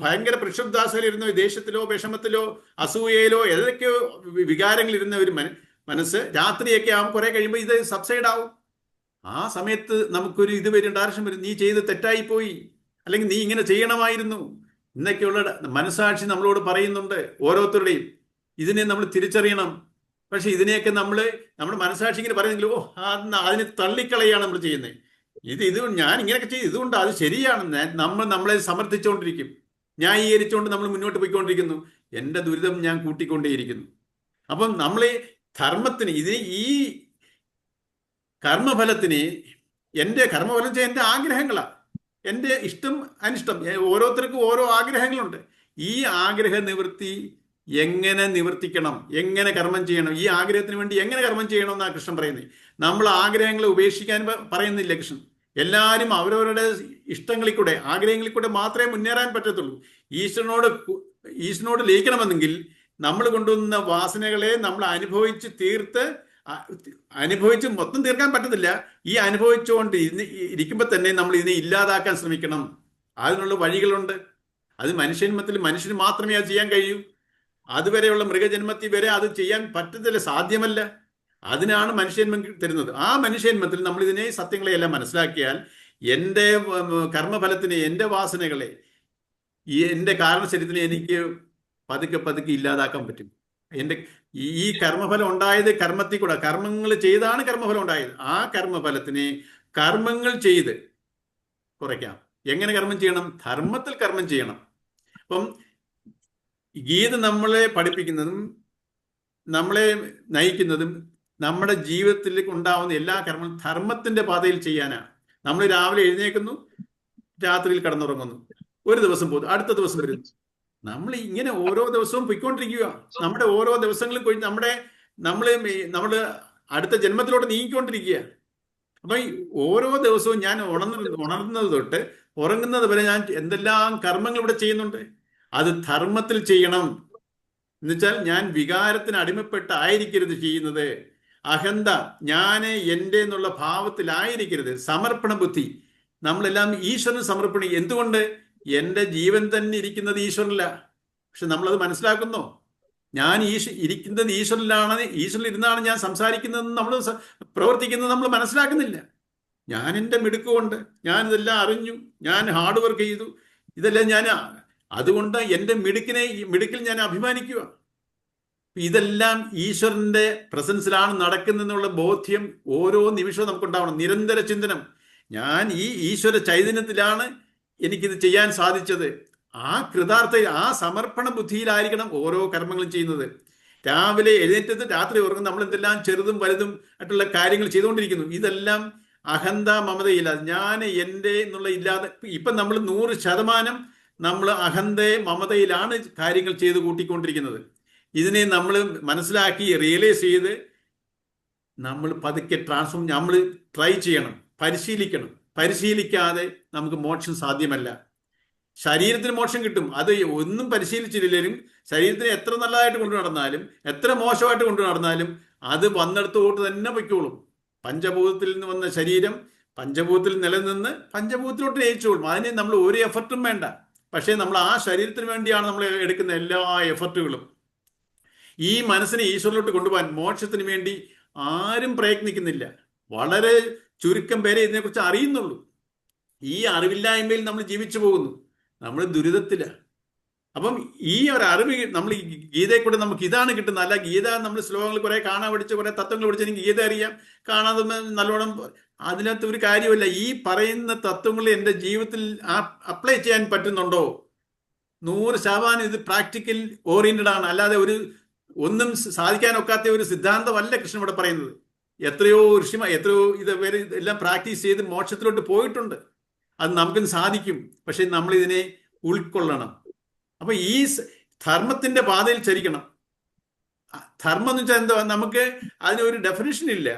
A: ഭയങ്കര പ്രക്ഷുബ്ധാസയിലിരുന്ന ദേഷ്യത്തിലോ വിഷമത്തിലോ അസൂയയിലോ ഏതൊക്കെയോ വികാരങ്ങളിരുന്ന ഒരു മനസ്സ് രാത്രിയൊക്കെ ആകുമ്പോൾ കുറെ കഴിയുമ്പോൾ ഇത് സബ്സൈഡ് ആവും. ആ സമയത്ത് നമുക്കൊരു ഇത് വരും, ഡയറക്ഷൻ വരും. നീ ചെയ്ത് തെറ്റായി പോയി, അല്ലെങ്കിൽ നീ ഇങ്ങനെ ചെയ്യണമായിരുന്നു എന്നൊക്കെയുള്ള മനസാക്ഷി നമ്മളോട് പറയുന്നുണ്ട്. ഓരോരുത്തരുടെയും ഇതിനെ നമ്മൾ തിരിച്ചറിയണം. പക്ഷെ ഇതിനെയൊക്കെ നമ്മുടെ മനസാക്ഷി ഇങ്ങനെ പറയുന്നെങ്കിൽ അതിനെ തള്ളിക്കളയാണ് നമ്മൾ ചെയ്യുന്നത്. ഇത് ഞാൻ ഇങ്ങനെയൊക്കെ ചെയ്ത് ഇതുകൊണ്ട് അത് ശരിയാണെന്ന് നമ്മളെ സമർത്ഥിച്ചുകൊണ്ടിരിക്കും. ന്യായീകരിച്ചുകൊണ്ട് നമ്മൾ മുന്നോട്ട് പോയിക്കൊണ്ടിരിക്കുന്നു. എൻ്റെ ദുരിതം ഞാൻ കൂട്ടിക്കൊണ്ടേയിരിക്കുന്നു. അപ്പം നമ്മളെ ധർമ്മത്തിന്, ഈ കർമ്മഫലത്തിന്, എൻ്റെ കർമ്മഫലം ചെയ്യാൻ എൻ്റെ ആഗ്രഹങ്ങളാണ്, എൻ്റെ ഇഷ്ടം അനിഷ്ടം. ഓരോരുത്തർക്കും ഓരോ ആഗ്രഹങ്ങളുണ്ട്. ഈ ആഗ്രഹ നിവൃത്തി എങ്ങനെ നിവർത്തിക്കണം, എങ്ങനെ കർമ്മം ചെയ്യണം, ഈ ആഗ്രഹത്തിന് വേണ്ടി എങ്ങനെ കർമ്മം ചെയ്യണം എന്നാണ് കൃഷ്ണൻ പറയുന്നത്. നമ്മൾ ആഗ്രഹങ്ങളെ ഉപേക്ഷിക്കാൻ പറയുന്നില്ല കൃഷ്ണൻ. എല്ലാവരും അവരവരുടെ ഇഷ്ടങ്ങളിൽ കൂടെ, ആഗ്രഹങ്ങളിൽ കൂടെ മാത്രമേ മുന്നേറാൻ പറ്റത്തുള്ളൂ. ഈശ്വരനോട് ലയിക്കണമെന്നെങ്കിൽ നമ്മൾ കൊണ്ടുവന്ന വാസനകളെ നമ്മൾ അനുഭവിച്ച് മൊത്തം തീർക്കാൻ പറ്റത്തില്ല. ഈ അനുഭവിച്ചുകൊണ്ട് ഇരിക്കുമ്പോൾ തന്നെ നമ്മൾ ഇതിനെ ഇല്ലാതാക്കാൻ ശ്രമിക്കണം. അതിനുള്ള വഴികളുണ്ട്. അത് മനുഷ്യന് മാത്രമേ അത് ചെയ്യാൻ കഴിയൂ. അതുവരെയുള്ള മൃഗജന്മത്തിൽ വരെ അത് ചെയ്യാൻ പറ്റത്തില്ല, സാധ്യമല്ല. അതിനാണ് മനുഷ്യന്മം തരുന്നത്. ആ മനുഷ്യന്മത്തിൽ നമ്മൾ ഇതിനെ സത്യങ്ങളെയെല്ലാം മനസ്സിലാക്കിയാൽ എൻ്റെ കർമ്മഫലത്തിനെ, എൻ്റെ വാസനകളെ, എൻ്റെ കാരണശരീരത്തിനെ എനിക്ക് പതുക്കെ പതുക്കെ ഇല്ലാതാക്കാൻ പറ്റും. ഈ കർമ്മഫലം ഉണ്ടായത് കർമ്മത്തിൽ കൂടെ, കർമ്മങ്ങൾ ചെയ്താണ് കർമ്മഫലം ഉണ്ടായത്. ആ കർമ്മഫലത്തിനെ കർമ്മങ്ങൾ ചെയ്ത് കുറയ്ക്കാം. എങ്ങനെ കർമ്മം ചെയ്യണം? ധർമ്മത്തിൽ കർമ്മം ചെയ്യണം. അപ്പം ഗീത നമ്മളെ പഠിപ്പിക്കുന്നതും നമ്മളെ നയിക്കുന്നതും നമ്മുടെ ജീവിതത്തിൽ ഉണ്ടാവുന്ന എല്ലാ കർമ്മവും ധർമ്മത്തിന്റെ പാതയിൽ ചെയ്യാനാണ്. നമ്മൾ രാവിലെ എഴുന്നേൽക്കുന്നു, രാത്രിയിൽ കടന്നുറങ്ങുന്നു, ഒരു ദിവസം പോകുന്നു, അടുത്ത ദിവസം വരുന്നു. നമ്മൾ ഇങ്ങനെ ഓരോ ദിവസവും പൊയ്ക്കൊണ്ടിരിക്കുക. നമ്മുടെ ഓരോ ദിവസങ്ങളും പോയി നമ്മൾ അടുത്ത ജന്മത്തിലോട്ട് നീങ്ങിക്കൊണ്ടിരിക്കുക. അപ്പൊ ഓരോ ദിവസവും ഞാൻ ഉണർന്നത് തൊട്ട് ഉറങ്ങുന്നത് വരെ ഞാൻ എന്തെല്ലാം കർമ്മങ്ങൾ ഇവിടെ ചെയ്യുന്നുണ്ട്. അത് ധർമ്മത്തിൽ ചെയ്യണം. എന്നുവെച്ചാൽ ഞാൻ വികാരത്തിന് അടിമപ്പെട്ടായിരിക്കരുത് ചെയ്യുന്നത്. അഹന്ത, ഞാന് എൻ്റെ എന്നുള്ള ഭാവത്തിലായിരിക്കരുത്. സമർപ്പണ ബുദ്ധി. നമ്മളെല്ലാം ഈശ്വരന് സമർപ്പണം. എന്തുകൊണ്ട്? എൻ്റെ ജീവൻ തന്നെ ഇരിക്കുന്നത് ഈശ്വരനില്ല. പക്ഷെ നമ്മളത് മനസ്സിലാക്കുന്നോ? ഞാൻ ഇരിക്കുന്നത് ഈശ്വരനിലാണ്, ഈശ്വരനിൽ ഇരുന്നാണ് ഞാൻ സംസാരിക്കുന്നതെന്ന് നമ്മൾ പ്രവർത്തിക്കുന്നത് നമ്മൾ മനസ്സിലാക്കുന്നില്ല. ഞാൻ എൻ്റെ മിടുക്കുകൊണ്ട് ഞാനിതെല്ലാം അറിഞ്ഞു, ഞാൻ ഹാർഡ് വർക്ക് ചെയ്തു, ഇതെല്ലാം അതുകൊണ്ട് എൻ്റെ മിടുക്കിൽ ഞാൻ അഭിമാനിക്കുക. ഇതെല്ലാം ഈശ്വരന്റെ പ്രസൻസിലാണ് നടക്കുന്നെന്നുള്ള ബോധ്യം ഓരോ നിമിഷവും നമുക്കുണ്ടാവണം. നിരന്തര ചിന്തനം. ഞാൻ ഈ ഈശ്വര ചൈതന്യത്തിലാണ് എനിക്കിത് ചെയ്യാൻ സാധിച്ചത്. ആ കൃതാർത്ഥ, ആ സമർപ്പണ ബുദ്ധിയിലായിരിക്കണം ഓരോ കർമ്മങ്ങളും ചെയ്യുന്നത്. രാവിലെ എഴുന്നേറ്റത് രാത്രി ഉറങ്ങും നമ്മൾ എന്തെല്ലാം ചെറുതും വലുതും ആയിട്ടുള്ള കാര്യങ്ങൾ ചെയ്തുകൊണ്ടിരിക്കുന്നു. ഇതെല്ലാം അഹന്ത മമതയില്ല, ഞാൻ എൻ്റെ എന്നുള്ള ഇല്ലാതെ. ഇപ്പം നമ്മൾ 100% നമ്മൾ അഹന്തയെ മമതയിലാണ് കാര്യങ്ങൾ ചെയ്ത് കൂട്ടിക്കൊണ്ടിരിക്കുന്നത്. ഇതിനെ നമ്മൾ മനസ്സിലാക്കി റിയലൈസ് ചെയ്ത് നമ്മൾ പതുക്കെ നമ്മൾ ട്രൈ ചെയ്യണം, പരിശീലിക്കണം. പരിശീലിക്കാതെ നമുക്ക് മോക്ഷം സാധ്യമല്ല. ശരീരത്തിന് മോക്ഷം കിട്ടും, അത് ഒന്നും പരിശീലിച്ചില്ലെങ്കിലും ശരീരത്തിനെ എത്ര നല്ലതായിട്ട് കൊണ്ടു നടന്നാലും എത്ര മോശമായിട്ട് കൊണ്ടു നടന്നാലും അത് വന്നിടത്തോട്ട് തന്നെ പൊയ്ക്കോളും. പഞ്ചഭൂതത്തിൽ നിന്ന് വന്ന ശരീരം പഞ്ചഭൂതത്തിൽ നിലനിന്ന് പഞ്ചഭൂതത്തിലോട്ട് നയിച്ചോളും. അതിന് നമ്മൾ ഒരു എഫർട്ടും വേണ്ട. പക്ഷേ നമ്മൾ ആ ശരീരത്തിന് വേണ്ടിയാണ് നമ്മൾ എടുക്കുന്ന എല്ലാ എഫർട്ടുകളും. ഈ മനസ്സിനെ ഈശ്വരനിലോട്ട് കൊണ്ടുപോകാൻ മോക്ഷത്തിന് വേണ്ടി ആരും പ്രയത്നിക്കുന്നില്ല. വളരെ ചുരുക്കം പേരെ ഇതിനെക്കുറിച്ച് അറിയുന്നുള്ളൂ. ഈ അറിവില്ലായ്മയിൽ നമ്മൾ ജീവിച്ചു പോകുന്നു, നമ്മൾ ദുരിതത്തിലാണ്. അപ്പം ഈ ഒരു അറിവ് നമ്മൾ ഗീതയെ കൂടെ നമുക്ക് ഇതാണ് കിട്ടുന്നത്. അല്ല ഗീത നമ്മൾ ശ്ലോകങ്ങൾ കുറെ കാണാൻ പഠിച്ച് കുറെ തത്വങ്ങൾ പഠിച്ച് എനിക്ക് ഗീത അറിയാം, കാണാതെ നല്ലോണം, അതിനകത്ത് ഒരു കാര്യമില്ല. ഈ പറയുന്ന തത്വങ്ങൾ എൻ്റെ ജീവിതത്തിൽ അപ്ലൈ ചെയ്യാൻ പറ്റുന്നുണ്ടോ? 100% ഇത് പ്രാക്ടിക്കൽ ഓറിയന്റഡ് ആണ്. അല്ലാതെ ഒന്നും സാധിക്കാനൊക്കാത്ത ഒരു സിദ്ധാന്തമല്ല കൃഷ്ണൻ ഇവിടെ പറയുന്നത്. എത്രയോ എത്രയോ എല്ലാം പ്രാക്ടീസ് ചെയ്ത് മോക്ഷത്തിലോട്ട് പോയിട്ടുണ്ട്. അത് നമുക്കും സാധിക്കും. പക്ഷെ നമ്മൾ ഇതിനെ ഉൾക്കൊള്ളണം. അപ്പൊ ഈ ധർമ്മത്തിന്റെ പാതയിൽ ചരിക്കണം. ധർമ്മം എന്ന് വെച്ചാൽ എന്താ? നമുക്ക് അതിനൊരു ഡെഫിനിഷൻ ഇല്ല.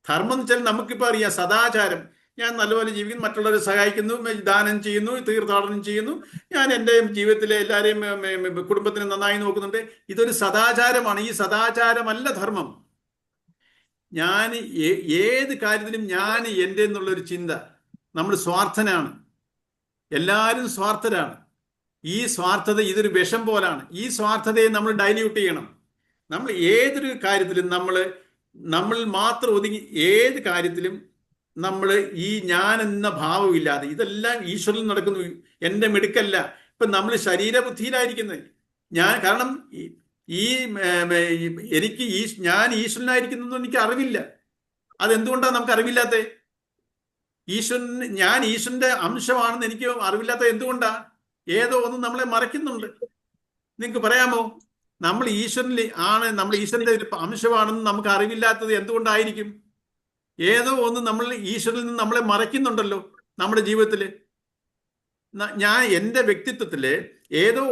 A: ധർമ്മം എന്ന് വെച്ചാൽ നമുക്കിപ്പോൾ അറിയാം, സദാചാരം. ഞാൻ നല്ലപോലെ ജീവിക്കുന്നു, മറ്റുള്ളവരെ സഹായിക്കുന്നു, ദാനം ചെയ്യുന്നു, തീർത്ഥാടനം ചെയ്യുന്നു, ഞാൻ എൻ്റെ ജീവിതത്തിലെ എല്ലാവരെയും കുടുംബത്തിനെ നന്നായി നോക്കുന്നുണ്ട്. ഇതൊരു സദാചാരമാണ്. ഈ സദാചാരമല്ല ധർമ്മം. ഞാൻ ഏത് കാര്യത്തിലും ഞാൻ എൻ്റെ എന്നുള്ളൊരു ചിന്ത. നമ്മൾ സ്വാർത്ഥനാണ്, എല്ലാവരും സ്വാർത്ഥരാണ്. ഈ സ്വാർത്ഥത ഇതൊരു വിഷം പോലാണ്. ഈ സ്വാർത്ഥതയെ നമ്മൾ ഡൈല്യൂട്ട് ചെയ്യണം. നമ്മൾ ഏതൊരു കാര്യത്തിലും നമ്മൾ മാത്രം ഒതുങ്ങി, ഏത് കാര്യത്തിലും നമ്മൾ ഈ ഞാൻ എന്ന ഭാവമില്ലാതെ, ഇതെല്ലാം ഈശ്വരൻ നടക്കുന്നു, എൻ്റെ മിടുക്കല്ല. ഇപ്പം നമ്മൾ ശരീരബുദ്ധിയിലായിരിക്കുന്നത്. കാരണം എനിക്ക് ഞാൻ ഈശ്വരനായിരിക്കുന്നതെന്ന് എനിക്ക് അറിവില്ല. അതെന്തുകൊണ്ടാണ് നമുക്ക് അറിവില്ലാത്തത്? ഞാൻ ഈശ്വരന്റെ അംശമാണെന്ന് എനിക്ക് അറിവില്ലാത്ത എന്തുകൊണ്ടാ? ഏതോ ഒന്ന് നമ്മളെ മറയ്ക്കുന്നുണ്ട്. നിങ്ങൾക്ക് പറയാമോ? നമ്മൾ ഈശ്വരന്റെ അംശമാണെന്ന് നമുക്ക് അറിവില്ലാത്തത് എന്തുകൊണ്ടായിരിക്കും? ഏതോ ഒന്ന് നമ്മൾ ഈശ്വരനിൽ നിന്ന് നമ്മളെ മറയ്ക്കുന്നുണ്ടല്ലോ നമ്മുടെ ജീവിതത്തില്. ഞാൻ എൻ്റെ വ്യക്തിത്വത്തില് ഏതോ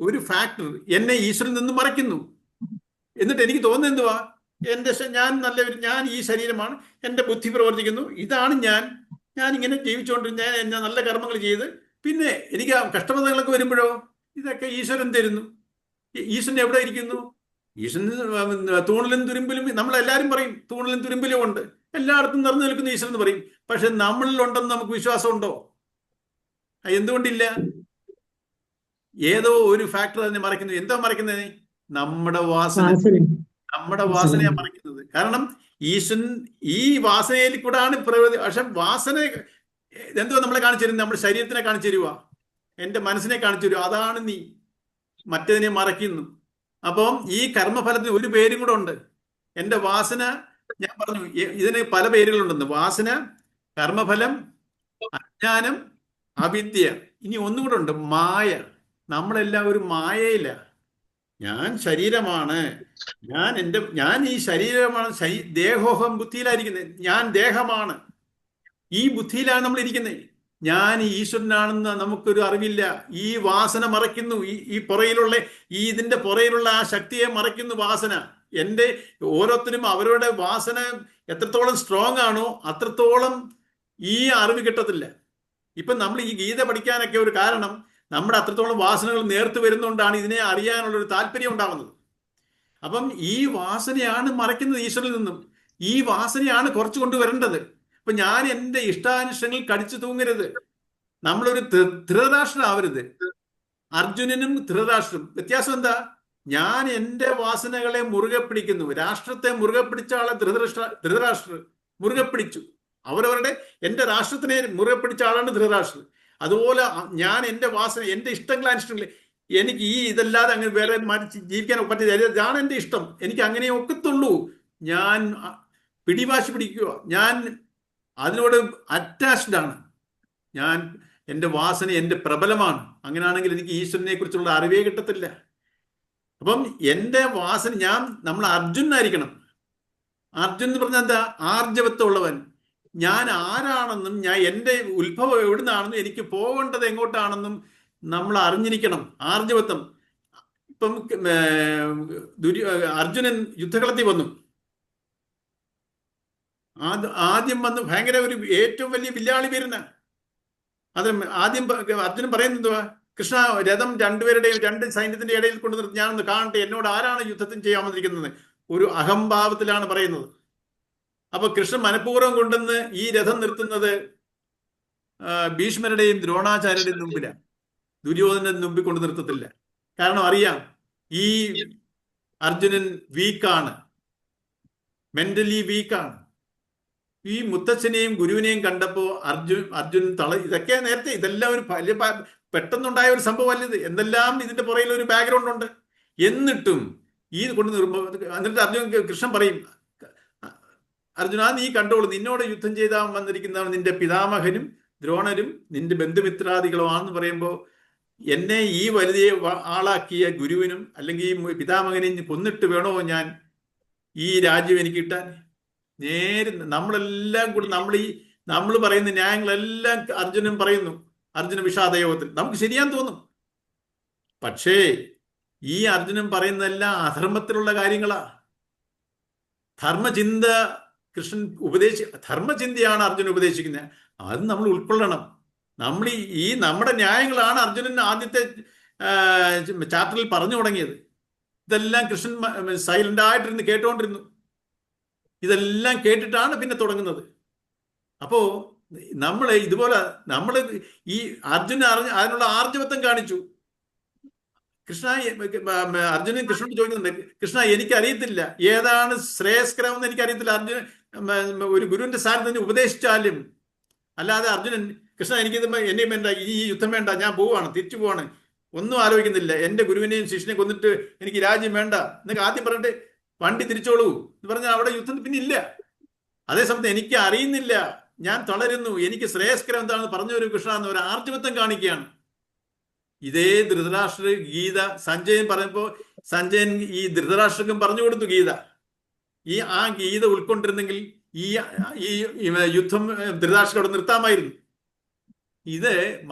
A: ഒരു ഫാക്ടർ എന്നെ ഈശ്വരനിൽ നിന്ന് മറയ്ക്കുന്നു. എന്നിട്ട് എനിക്ക് തോന്നുന്നത് എന്തുവാ? ഞാൻ ഈ ശരീരമാണ്, എൻ്റെ ബുദ്ധി പ്രവർത്തിക്കുന്നു, ഇതാണ് ഞാൻ ഇങ്ങനെ ജീവിച്ചുകൊണ്ടിരുന്ന, ഞാൻ നല്ല കർമ്മങ്ങൾ ചെയ്ത്, പിന്നെ എനിക്ക് കഷ്ടബന്ധങ്ങളൊക്കെ വരുമ്പോഴോ ഇതൊക്കെ ഈശ്വരൻ തരുന്നു. ഈശ്വരൻ എവിടെ ഇരിക്കുന്നു? ഈശ്വരൻ തൂണിലും തുരുമ്പിലും, നമ്മളെല്ലാവരും പറയും തൂണിലും തുരുമ്പിലും ഉണ്ട്, എല്ലായിടത്തും നിറഞ്ഞു നിൽക്കുന്ന ഈശ്വരൻ എന്ന് പറയും. പക്ഷെ നമ്മളിലുണ്ടെന്ന് നമുക്ക് വിശ്വാസമുണ്ടോ? എന്തുകൊണ്ടില്ല? ഏതോ ഒരു ഫാക്ടർ തന്നെ മറയ്ക്കുന്നു. എന്താ മറയ്ക്കുന്നത്? നമ്മുടെ വാസനയാണ് മറയ്ക്കുന്നത്. കാരണം ഈശ്വരൻ ഈ വാസനയിൽ കൂടാണ് പ്രകൃതി. പക്ഷെ വാസന എന്തോ നമ്മളെ കാണിച്ചു തരുന്നത്? നമ്മുടെ ശരീരത്തിനെ കാണിച്ചു തരുക, എൻ്റെ മനസ്സിനെ കാണിച്ചു തരുക. അതാണ് നീ മറ്റതിനെ മറയ്ക്കുന്നു. അപ്പം ഈ കർമ്മഫലത്തിന് ഒരു പേരും കൂടെ ഉണ്ട്. എൻ്റെ വാസന, ഞാൻ പറഞ്ഞു ഇതിന് പല പേരുകളുണ്ടെന്ന്. വാസന, കർമ്മഫലം, അജ്ഞാനം, അവിദ്യ. ഇനി ഒന്നുകൂടെ ഉണ്ട്, മായ. നമ്മളെല്ലാം ഒരു മായയില്ല. ഞാൻ ശരീരമാണ്, ഞാൻ ഈ ശരീരമാണ്, ദേഹോഹം ബുദ്ധിയിലായിരിക്കുന്നത്. ഞാൻ ദേഹമാണ്, ഈ ബുദ്ധിയിലാണ് നമ്മൾ ഇരിക്കുന്നത്. ഞാൻ ഈശ്വരനാണെന്ന് നമുക്കൊരു അറിവില്ല. ഈ വാസന മറയ്ക്കുന്നു. ഈ പുറയിലുള്ള ഇതിന്റെ പുറയിലുള്ള ആ ശക്തിയെ മറയ്ക്കുന്നു വാസന. എൻ്റെ ഓരോരുത്തരും അവരുടെ വാസന എത്രത്തോളം സ്ട്രോങ് ആണോ അത്രത്തോളം ഈ അറിവ് കിട്ടത്തില്ല. ഇപ്പം നമ്മൾ ഈ ഗീത പഠിക്കാനൊക്കെ ഒരു കാരണം നമ്മുടെ അത്രത്തോളം വാസനകൾ നേർത്തു വരുന്നതുകൊണ്ടാണ് ഇതിനെ അറിയാനുള്ളൊരു താല്പര്യം ഉണ്ടാകുന്നത്. അപ്പം ഈ വാസനയാണ് മറയ്ക്കുന്നത് ഈശ്വരനിൽ നിന്നും. ഈ വാസനയാണ് കുറച്ച് കൊണ്ടുവരേണ്ടത്. അപ്പൊ ഞാൻ എൻ്റെ ഇഷ്ടാനിഷ്ടങ്ങളിൽ കടിച്ചു തൂങ്ങരുത്. നമ്മളൊരു ധൃതരാഷ്ട്രമാവരുത്. അർജുനനും ധൃതരാഷ്ട്രം വ്യത്യാസം എന്താ? ഞാൻ എൻ്റെ വാസനകളെ മുറുകെ പിടിക്കുന്നു. രാഷ്ട്രത്തെ മുറുകെ പിടിച്ച ആളെ ധൃതരാഷ്ട്രർ മുറുകെ പിടിച്ചു. എൻ്റെ രാഷ്ട്രത്തിനെ മുറുകെ പിടിച്ച ആളാണ് ധൃതരാഷ്ട്രർ. അതുപോലെ ഞാൻ എൻ്റെ വാസന, എൻ്റെ ഇഷ്ടങ്ങൾ എനിക്ക് ഈ ഇതല്ലാതെ അങ്ങനെ വേറെ മാറ്റി ജീവിക്കാൻ പറ്റില്ല. ഇതാണ് എൻ്റെ ഇഷ്ടം, എനിക്ക് അങ്ങനെ ഒക്കത്തുള്ളൂ. ഞാൻ പിടിവാശി പിടിക്കുക, ഞാൻ അതിനോട് അറ്റാച്ച്ഡ് ആണ്. ഞാൻ എൻ്റെ വാസന എൻ്റെ പ്രബലമാണ്. അങ്ങനെയാണെങ്കിൽ എനിക്ക് ഈശ്വരനെ കുറിച്ചുള്ള അറിവേ കിട്ടത്തില്ല. അപ്പം എൻ്റെ വാസന, നമ്മൾ അർജുനായിരിക്കണം. അർജുൻ എന്ന് പറഞ്ഞാൽ എന്താ? ആർജവത്വമുള്ളവൻ. ഞാൻ ആരാണെന്നും ഞാൻ എൻ്റെ ഉത്ഭവം എവിടുന്നാണെന്നും എനിക്ക് പോകേണ്ടത് എങ്ങോട്ടാണെന്നും നമ്മൾ അറിഞ്ഞിരിക്കണം. ആർജവത്വം. ഇപ്പം അർജുനൻ യുദ്ധകളത്തിൽ വന്നു. ആദ്യം വന്ന് ഭയങ്കര ഒരു ഏറ്റവും വലിയ വില്ലാളി വീരന. അത് ആദ്യം അർജുനൻ പറയുന്നത് എന്തുവാ? കൃഷ്ണ, രഥം രണ്ടുപേരുടെയും രണ്ട് സൈന്യത്തിന്റെ ഇടയിൽ കൊണ്ടു നിർത്തി ഞാനൊന്ന് കാണട്ടെ, എന്നോട് ആരാണ് യുദ്ധത്തിന് ചെയ്യാൻ വന്നിരിക്കുന്നത്? ഒരു അഹംഭാവത്തിലാണ് പറയുന്നത്. അപ്പൊ കൃഷ്ണൻ മനഃപൂർവ്വം കൊണ്ടുവന്ന് ഈ രഥം നിർത്തുന്നത് ഭീഷ്മരുടെയും ദ്രോണാചാര്യരുടെയും മുമ്പിലാണ്. ദുര്യോധനന്റെ മുമ്പിൽ കൊണ്ട് നിർത്തത്തില്ല. കാരണം അറിയാം, ഈ അർജുനൻ വീക്കാണ്, മെന്റലി വീക്കാണ്. ഈ മുത്തച്ഛനെയും ഗുരുവിനെയും കണ്ടപ്പോ അർജുൻ ഇതൊക്കെ നേരത്തെ, ഇതെല്ലാം ഒരു വലിയ പെട്ടെന്നുണ്ടായ ഒരു സംഭവമല്ല ഇത്. എന്തെല്ലാം ഇതിന്റെ പുറകിൽ ഒരു ബാക്ക്ഗ്രൗണ്ട് ഉണ്ട്. എന്നിട്ടും ഈ കൊണ്ട് എന്നിട്ട് കൃഷ്ണൻ പറയും, അർജുന നീ കണ്ടോളൂ, നിന്നോട് യുദ്ധം ചെയ്താൽ വന്നിരിക്കുന്നതാണ് നിന്റെ പിതാമഹനും ദ്രോണരും നിന്റെ ബന്ധുമിത്രാദികളുമാണെന്ന് പറയുമ്പോൾ, എന്നെ ഈ വലിയ ആളാക്കിയ ഗുരുവിനും അല്ലെങ്കിൽ ഈ പിതാമഹനെയും കൊന്നിട്ട് വേണോ ഞാൻ ഈ രാജ്യം എനിക്ക് കിട്ടാൻ? നേരെ നമ്മളെല്ലാം കൂടി നമ്മൾ പറയുന്ന ന്യായങ്ങളെല്ലാം അർജുനൻ പറയുന്നു. അർജുന വിഷാദയോഗത്തിൽ നമുക്ക് ശരിയാന്ന് തോന്നും. പക്ഷേ ഈ അർജുനൻ പറയുന്നതെല്ലാം അധർമ്മത്തിലുള്ള കാര്യങ്ങളാ. ധർമ്മചിന്ത കൃഷ്ണൻ ധർമ്മചിന്തയാണ് അർജുനൻ ഉപദേശിക്കുന്നത്. അത് നമ്മൾ ഉൾക്കൊള്ളണം. നമ്മൾ നമ്മുടെ ന്യായങ്ങളാണ് അർജുനൻ ആദ്യത്തെ ചാപ്റ്ററിൽ പറഞ്ഞു തുടങ്ങിയത്. ഇതെല്ലാം കൃഷ്ണൻ സൈലന്റ് ആയിട്ടിരുന്ന് കേട്ടോണ്ടിരുന്നു. ഇതെല്ലാം കേട്ടിട്ടാണ് പിന്നെ തുടങ്ങുന്നത്. അപ്പോ ഇതുപോലെ ഈ അർജുന അതിനുള്ള ആർജവത്വം കാണിച്ചു. അർജുനൻ കൃഷ്ണനോട് ചോദിക്കുന്നുണ്ട്, കൃഷ്ണ എനിക്കറിയത്തില്ല ഏതാണ് ശ്രേയസ്കരം എന്ന് എനിക്കറിയത്തില്ല. ഒരു ഗുരുവിന്റെ സ്ഥാനത്ത് ഉപദേശിച്ചാലും, അല്ലാതെ അർജുനൻ കൃഷ്ണ എനിക്കിത് എന്നെയും വേണ്ട, ഈ യുദ്ധം വേണ്ട, ഞാൻ പോവാണ്, തിരിച്ചു പോവാണ്, ഒന്നും ആലോചിക്കുന്നില്ല, എന്റെ ഗുരുവിനെയും ശിഷ്യനെ കൊന്നിട്ട് എനിക്ക് രാജ്യം വേണ്ട എന്നൊക്കെ ആദ്യം പറഞ്ഞിട്ട് വണ്ടി തിരിച്ചോളൂ എന്ന് പറഞ്ഞാൽ അവിടെ യുദ്ധം പിന്നെ ഇല്ല. അതേസമയത്ത് എനിക്ക് അറിയുന്നില്ല, ഞാൻ തളരുന്നു, എനിക്ക് ശ്രേയസ്കരം എന്താണെന്ന് പറഞ്ഞു ഒരു കൃഷ്ണ എന്ന് ഒരു ആർജവത്വം കാണിക്കുകയാണ്. ഇതേ ധൃതരാഷ്ട്ര ഗീത സഞ്ജയൻ പറഞ്ഞപ്പോ സഞ്ജയൻ ഈ ധൃതരാഷ്ട്രക്കും പറഞ്ഞു കൊടുത്തു ഗീത. ആ ഗീത ഉൾക്കൊണ്ടിരുന്നെങ്കിൽ ഈ യുദ്ധം ധൃതരാഷ്ട്രയോട് നിർത്താമായിരുന്നു. ഇത്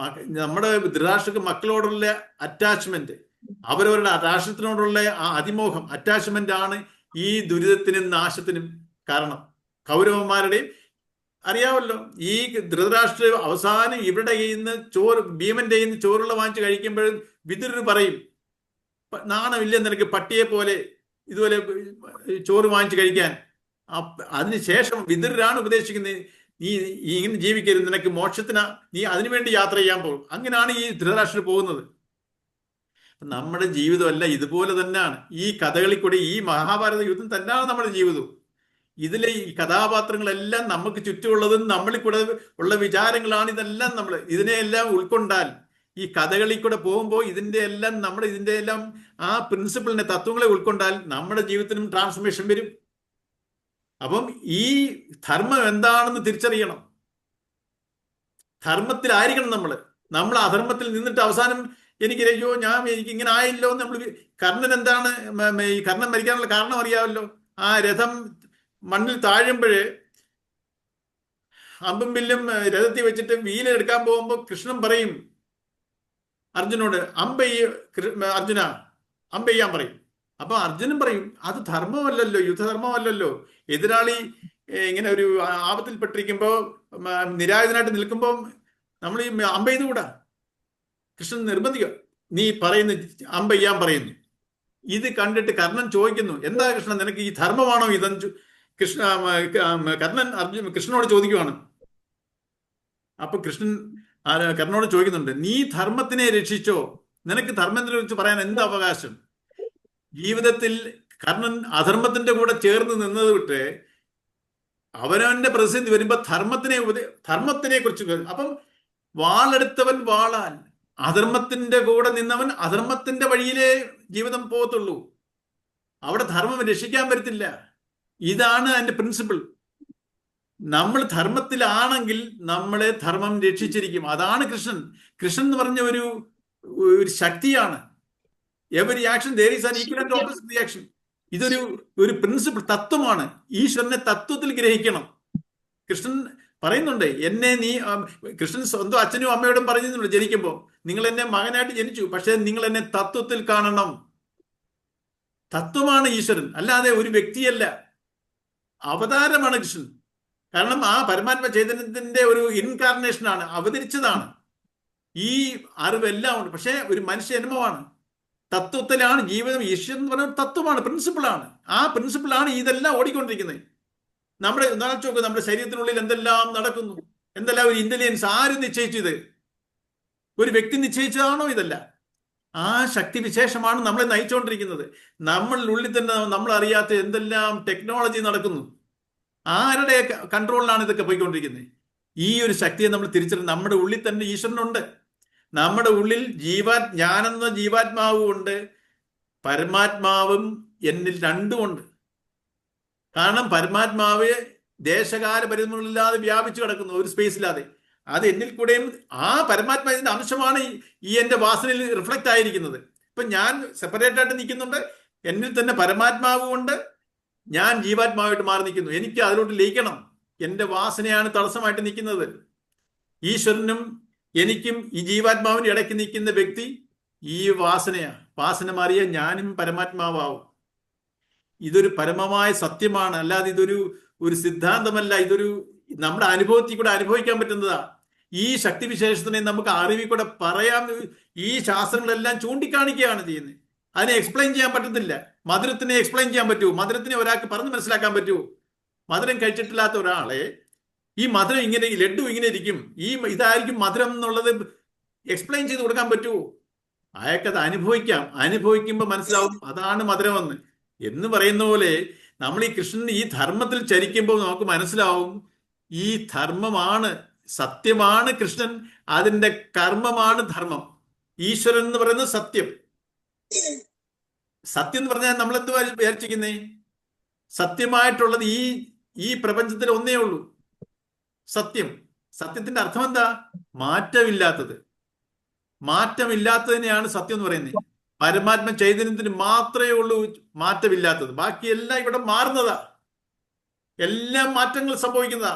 A: നമ്മുടെ ധൃതരാഷ്ട്രക്ക് മക്കളോടുള്ള അറ്റാച്ച്മെന്റ്, അവരവരുടെ രാഷ്ട്രത്തിനോടുള്ള ആ അതിമോഹം, അറ്റാച്ച്മെന്റ് ആണ് ഈ ദുരിതത്തിനും നാശത്തിനും കാരണം. കൗരവന്മാരുടെയും അറിയാമല്ലോ, ഈ ധൃതരാഷ്ട്ര അവസാനം ഇവിടെ നിന്ന് ഭീമന്റെ കയ്യിൽ നിന്ന് ചോറുള്ള വാങ്ങിച്ച് കഴിക്കുമ്പോഴും വിതുരർ പറയും, നാണമില്ല നിനക്ക് പട്ടിയെ പോലെ ഇതുപോലെ ചോറ് വാങ്ങിച്ച് കഴിക്കാൻ. അതിനുശേഷം വിതുരരാണ് ഉപദേശിക്കുന്നത്, നീ ഇങ്ങനെ ജീവിക്കരുത്, നിനക്ക് മോക്ഷത്തിന് നീ അതിനുവേണ്ടി യാത്ര ചെയ്യാൻ പോകും. അങ്ങനെയാണ് ഈ ധൃതരാഷ്ട്രർ പോകുന്നത്. നമ്മുടെ ജീവിതമല്ല ഇതുപോലെ തന്നെയാണ്. ഈ കഥകളിൽ കൂടി ഈ മഹാഭാരത യുദ്ധം തന്നെയാണ് നമ്മുടെ ജീവിതവും. ഇതിലെ ഈ കഥാപാത്രങ്ങളെല്ലാം നമുക്ക് ചുറ്റുമുള്ളതും നമ്മളിൽ കൂടെ ഉള്ള വിചാരങ്ങളാണ്. ഇതെല്ലാം നമ്മൾ ഇതിനെയെല്ലാം ഉൾക്കൊണ്ടാൽ, ഈ കഥകളിൽ കൂടെ പോകുമ്പോൾ ഇതിന്റെ എല്ലാം ആ പ്രിൻസിപ്പിളിന്റെ തത്വങ്ങളെ ഉൾക്കൊണ്ടാൽ നമ്മുടെ ജീവിതത്തിനും ട്രാൻസ്ഫോർമേഷൻ വരും. അപ്പം ഈ ധർമ്മം എന്താണെന്ന് തിരിച്ചറിയണം. ധർമ്മത്തിലായിരിക്കണം നമ്മൾ അധർമ്മത്തിൽ നിന്നിട്ട് അവസാനം എനിക്ക് ഇങ്ങനെ ആയല്ലോ നമ്മൾ. കർണൻ എന്താണ്, ഈ കർണൻ മരിക്കാനുള്ള കാരണം അറിയാമല്ലോ. ആ രഥം മണ്ണിൽ താഴുമ്പോഴ് അമ്പും വില്ലും രഥത്തിൽ വെച്ചിട്ട് വീലെടുക്കാൻ പോകുമ്പോൾ കൃഷ്ണൻ പറയും അർജുനോട്, അർജുന അമ്പെയ്യാൻ പറയും. അപ്പൊ അർജുനൻ പറയും, അത് ധർമ്മമല്ലല്ലോ, യുദ്ധധർമ്മമല്ലല്ലോ. എതിരാളി ഇങ്ങനെ ഒരു ആപത്തിൽപ്പെട്ടിരിക്കുമ്പോ നിരായുധനായിട്ട് നിൽക്കുമ്പോൾ നമ്മൾ ഈ അമ്പെയ്തുകൂടാ. കൃഷ്ണൻ നിർബന്ധിക്കുക, നീ പറയുന്ന അമ്പെയ്യാൻ പറയുന്നു. ഇത് കണ്ടിട്ട് കർണൻ ചോദിക്കുന്നു, എന്താ കൃഷ്ണൻ നിനക്ക് ഈ ധർമ്മമാണോ ഇതെന്ന് കർണൻ കൃഷ്ണനോട് ചോദിക്കുവാണ്. അപ്പൊ കൃഷ്ണൻ കർണനോട് ചോദിക്കുന്നുണ്ട്, നീ ധർമ്മത്തിനെ രക്ഷിച്ചോ, നിനക്ക് ധർമ്മത്തിനെ കുറിച്ച് പറയാൻ എന്ത് അവകാശം? ജീവിതത്തിൽ കർണൻ അധർമ്മത്തിന്റെ കൂടെ ചേർന്ന് നിന്നത് വിട്ട് അവനവന്റെ പ്രതിസന്ധി വരുമ്പോ ധർമ്മത്തിനെ കുറിച്ച്. അപ്പം വാളെടുത്തവൻ വാളാൽ, അധർമ്മത്തിന്റെ കൂടെ നിന്നവൻ അധർമ്മത്തിന്റെ വഴിയിലേ ജീവിതം പോകത്തുള്ളൂ. അവിടെ ധർമ്മം രക്ഷിക്കാൻ പറ്റത്തില്ല. ഇതാണ് അതിന്റെ പ്രിൻസിപ്പിൾ. നമ്മൾ ധർമ്മത്തിലാണെങ്കിൽ നമ്മളെ ധർമ്മം രക്ഷിച്ചിരിക്കും. അതാണ് കൃഷ്ണൻ. കൃഷ്ണൻ എന്ന് പറഞ്ഞ ഒരു ഒരു ശക്തിയാണ്. Every action there is an equal and opposite reaction. ഇതൊരു ഒരു പ്രിൻസിപ്പിൾ, തത്വമാണ്. ഈശ്വരനെ തത്വത്തിൽ ഗ്രഹിക്കണം. കൃഷ്ണൻ പറയുന്നുണ്ട്, എന്നെ നീ കൃഷ്ണൻ സ്വന്തം അച്ഛനും അമ്മയോടും പറഞ്ഞിരുന്നുള്ളൂ ജനിക്കുമ്പോൾ, നിങ്ങൾ എന്നെ മകനായിട്ട് ജനിച്ചു, പക്ഷെ നിങ്ങൾ എന്നെ തത്വത്തിൽ കാണണം. തത്വമാണ് ഈശ്വരൻ, അല്ലാതെ ഒരു വ്യക്തിയല്ല. അവതാരമാണ് കൃഷ്ണൻ. കാരണം ആ പരമാത്മ ചൈതന്യത്തിന്റെ ഒരു ഇൻകാർണേഷനാണ്, അവതരിച്ചതാണ്. ഈ അറിവെല്ലാം ഉണ്ട്, പക്ഷെ ഒരു മനുഷ്യ ജന്മമാണ്. തത്വത്തിലാണ് ജീവിതം. ഈശ്വരൻ എന്ന് പറയുന്ന തത്വമാണ്, പ്രിൻസിപ്പിളാണ്. ആ പ്രിൻസിപ്പിളാണ് ഇതെല്ലാം ഓടിക്കൊണ്ടിരിക്കുന്നത്. നമ്മുടെ നോക്ക്, നമ്മുടെ ശരീരത്തിനുള്ളിൽ എന്തെല്ലാം നടക്കുന്നു, എന്തെല്ലാം ഒരു ഇന്റലിജൻസ്. ആര് നിശ്ചയിച്ചത്? ഒരു വ്യക്തി നിശ്ചയിച്ചതാണോ? ഇതല്ല. ആ ശക്തി വിശേഷമാണ് നമ്മളെ നയിച്ചുകൊണ്ടിരിക്കുന്നത്. നമ്മളുള്ളിൽ തന്നെ നമ്മൾ അറിയാത്ത എന്തെല്ലാം ടെക്നോളജി നടക്കുന്നു. ആരുടെ കൺട്രോളിലാണ് ഇതൊക്കെ പോയിക്കൊണ്ടിരിക്കുന്നത്? ഈ ഒരു ശക്തിയെ നമ്മൾ തിരിച്ചറിഞ്ഞ് നമ്മുടെ ഉള്ളിൽ തന്നെ ഈശ്വരനുണ്ട്. നമ്മുടെ ഉള്ളിൽ ഞാനെന്ന ജീവാത്മാവും ഉണ്ട്, പരമാത്മാവും എന്നിൽ രണ്ടുമുണ്ട്. കാരണം പരമാത്മാവ് ദേശകാല പരിമിതികളില്ലാതെ വ്യാപിച്ചു കിടക്കുന്നു, ഒരു സ്പേസില്ലാതെ. അത് എന്നിൽ കൂടെയും ആ പരമാത്മാവിന്റെ അംശമാണ് ഈ എന്റെ വാസനയിൽ റിഫ്ലക്റ്റ് ആയിരിക്കുന്നത്. ഇപ്പൊ ഞാൻ സെപ്പറേറ്റ് ആയിട്ട് നിൽക്കുന്നുണ്ട്, എന്നിൽ തന്നെ പരമാത്മാവും ഉണ്ട്, ഞാൻ ജീവാത്മാവായിട്ട് മാറി നിൽക്കുന്നു. എനിക്ക് അതിലോട്ട് ലയിക്കണം. എന്റെ വാസനയാണ് തടസ്സമായിട്ട് നിൽക്കുന്നത്. ഈശ്വരനും എനിക്കും ഈ ജീവാത്മാവിന്റെ ഇടയ്ക്ക് നിൽക്കുന്ന വ്യക്തി ഈ വാസനയാണ്. വാസന മാറിയ ഞാനും പരമാത്മാവും. ഇതൊരു പരമമായ സത്യമാണ്, അല്ലാതെ ഒരു സിദ്ധാന്തമല്ല. ഇതൊരു നമ്മുടെ അനുഭവത്തിൽ കൂടെ അനുഭവിക്കാൻ പറ്റുന്നതാ. ഈ ശക്തിവിശേഷത്തിനെ നമുക്ക് അറിവിൽ കൂടെ പറയാം. ഈ ശാസ്ത്രങ്ങളെല്ലാം ചൂണ്ടിക്കാണിക്കുകയാണ് ചെയ്യുന്നത്. അതിനെ എക്സ്പ്ലെയിൻ ചെയ്യാൻ പറ്റത്തില്ല. മധുരത്തിനെ എക്സ്പ്ലെയിൻ ചെയ്യാൻ പറ്റുമോ? മധുരത്തിനെ ഒരാൾക്ക് പറഞ്ഞ് മനസ്സിലാക്കാൻ പറ്റുമോ? മധുരം കഴിച്ചിട്ടില്ലാത്ത ഒരാളെ ഈ മധുരം ഇങ്ങനെ, ലഡു ഇങ്ങനെ ഇരിക്കും, ഇതായിരിക്കും മധുരം എന്നുള്ളത് എക്സ്പ്ലെയിൻ ചെയ്ത് കൊടുക്കാൻ പറ്റുമോ? അയാൾക്കത് അനുഭവിക്കുമ്പോൾ മനസ്സിലാവും അതാണ് മധുരമെന്ന്. എന്ന് പറയുന്ന പോലെ നമ്മൾ ഈ കൃഷ്ണൻ ഈ ധർമ്മത്തിൽ ചരിക്കുമ്പോൾ നമുക്ക് മനസ്സിലാവും ഈ ധർമ്മമാണ്, സത്യമാണ് കൃഷ്ണൻ, അതിന്റെ കർമ്മമാണ് ധർമ്മം. ഈശ്വരൻ എന്ന് പറയുന്നത് സത്യം. സത്യം എന്ന് പറഞ്ഞാൽ നമ്മൾ എന്തുവാ വിചാരിച്ചിരിക്കുന്നേ? സത്യമായിട്ടുള്ളത് ഈ പ്രപഞ്ചത്തിൽ ഒന്നേ ഉള്ളൂ, സത്യം. സത്യത്തിന്റെ അർത്ഥം എന്താ? മാറ്റമില്ലാത്തത്. മാറ്റമില്ലാത്തതിനെയാണ് സത്യം എന്ന് പറയുന്നത്. പരമാത്മ ചൈതന്യത്തിന് മാത്രമേ ഉള്ളൂ മാറ്റമില്ലാത്തത്. ബാക്കിയെല്ലാം ഇവിടെ മാറുന്നതാ, എല്ലാം മാറ്റങ്ങൾ സംഭവിക്കുന്നതാ.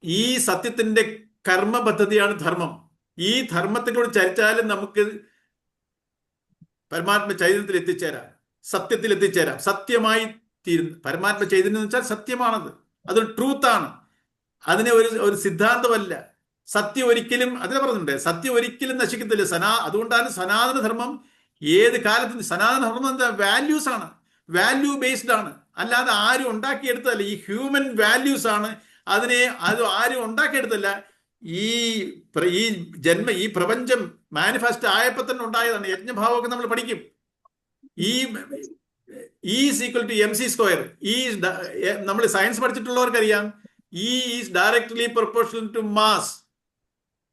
A: ഈ സത്യത്തിന്റെ കർമ്മ പദ്ധതിയാണ് ധർമ്മം. ഈ ധർമ്മത്തിലൂടെ ചരിച്ചാലും നമുക്ക് പരമാത്മ ചൈതന്യത്തിൽ എത്തിച്ചേരാം, സത്യത്തിൽ എത്തിച്ചേരാം. സത്യമായി തീരുന്നു. പരമാത്മ ചൈതന്യം എന്ന് വെച്ചാൽ സത്യമാണത്, അതൊരു ട്രൂത്താണ്. അതിനെ ഒരു സിദ്ധാന്തമല്ല. സത്യം ഒരിക്കലും, അതിനെ പറഞ്ഞിട്ടുണ്ട്, സത്യം ഒരിക്കലും നശിക്കത്തില്ല. അതുകൊണ്ടാണ് സനാതന ധർമ്മം ഏത് കാലത്തും. സനാതന ധർമ്മം എന്താ? വാല്യൂസ് ആണ്, വാല്യൂ ബേസ്ഡ് ആണ്, അല്ലാതെ ആരും ഉണ്ടാക്കിയെടുത്തതല്ല. ഈ ഹ്യൂമൻ വാല്യൂസ് ആണ്. അത് ആരും ഉണ്ടാക്കിയെടുത്തല്ല. ഈ പ്രപഞ്ചം മാനിഫെസ്റ്റ് ആയപ്പോൾ തന്നെ ഉണ്ടായതാണ്. യജ്ഞഭാവമൊക്കെ നമ്മൾ പഠിക്കും. E's equal to mc². നമ്മൾ സയൻസ് പഠിച്ചിട്ടുള്ളവർക്കറിയാം, E's directly proportional to mass.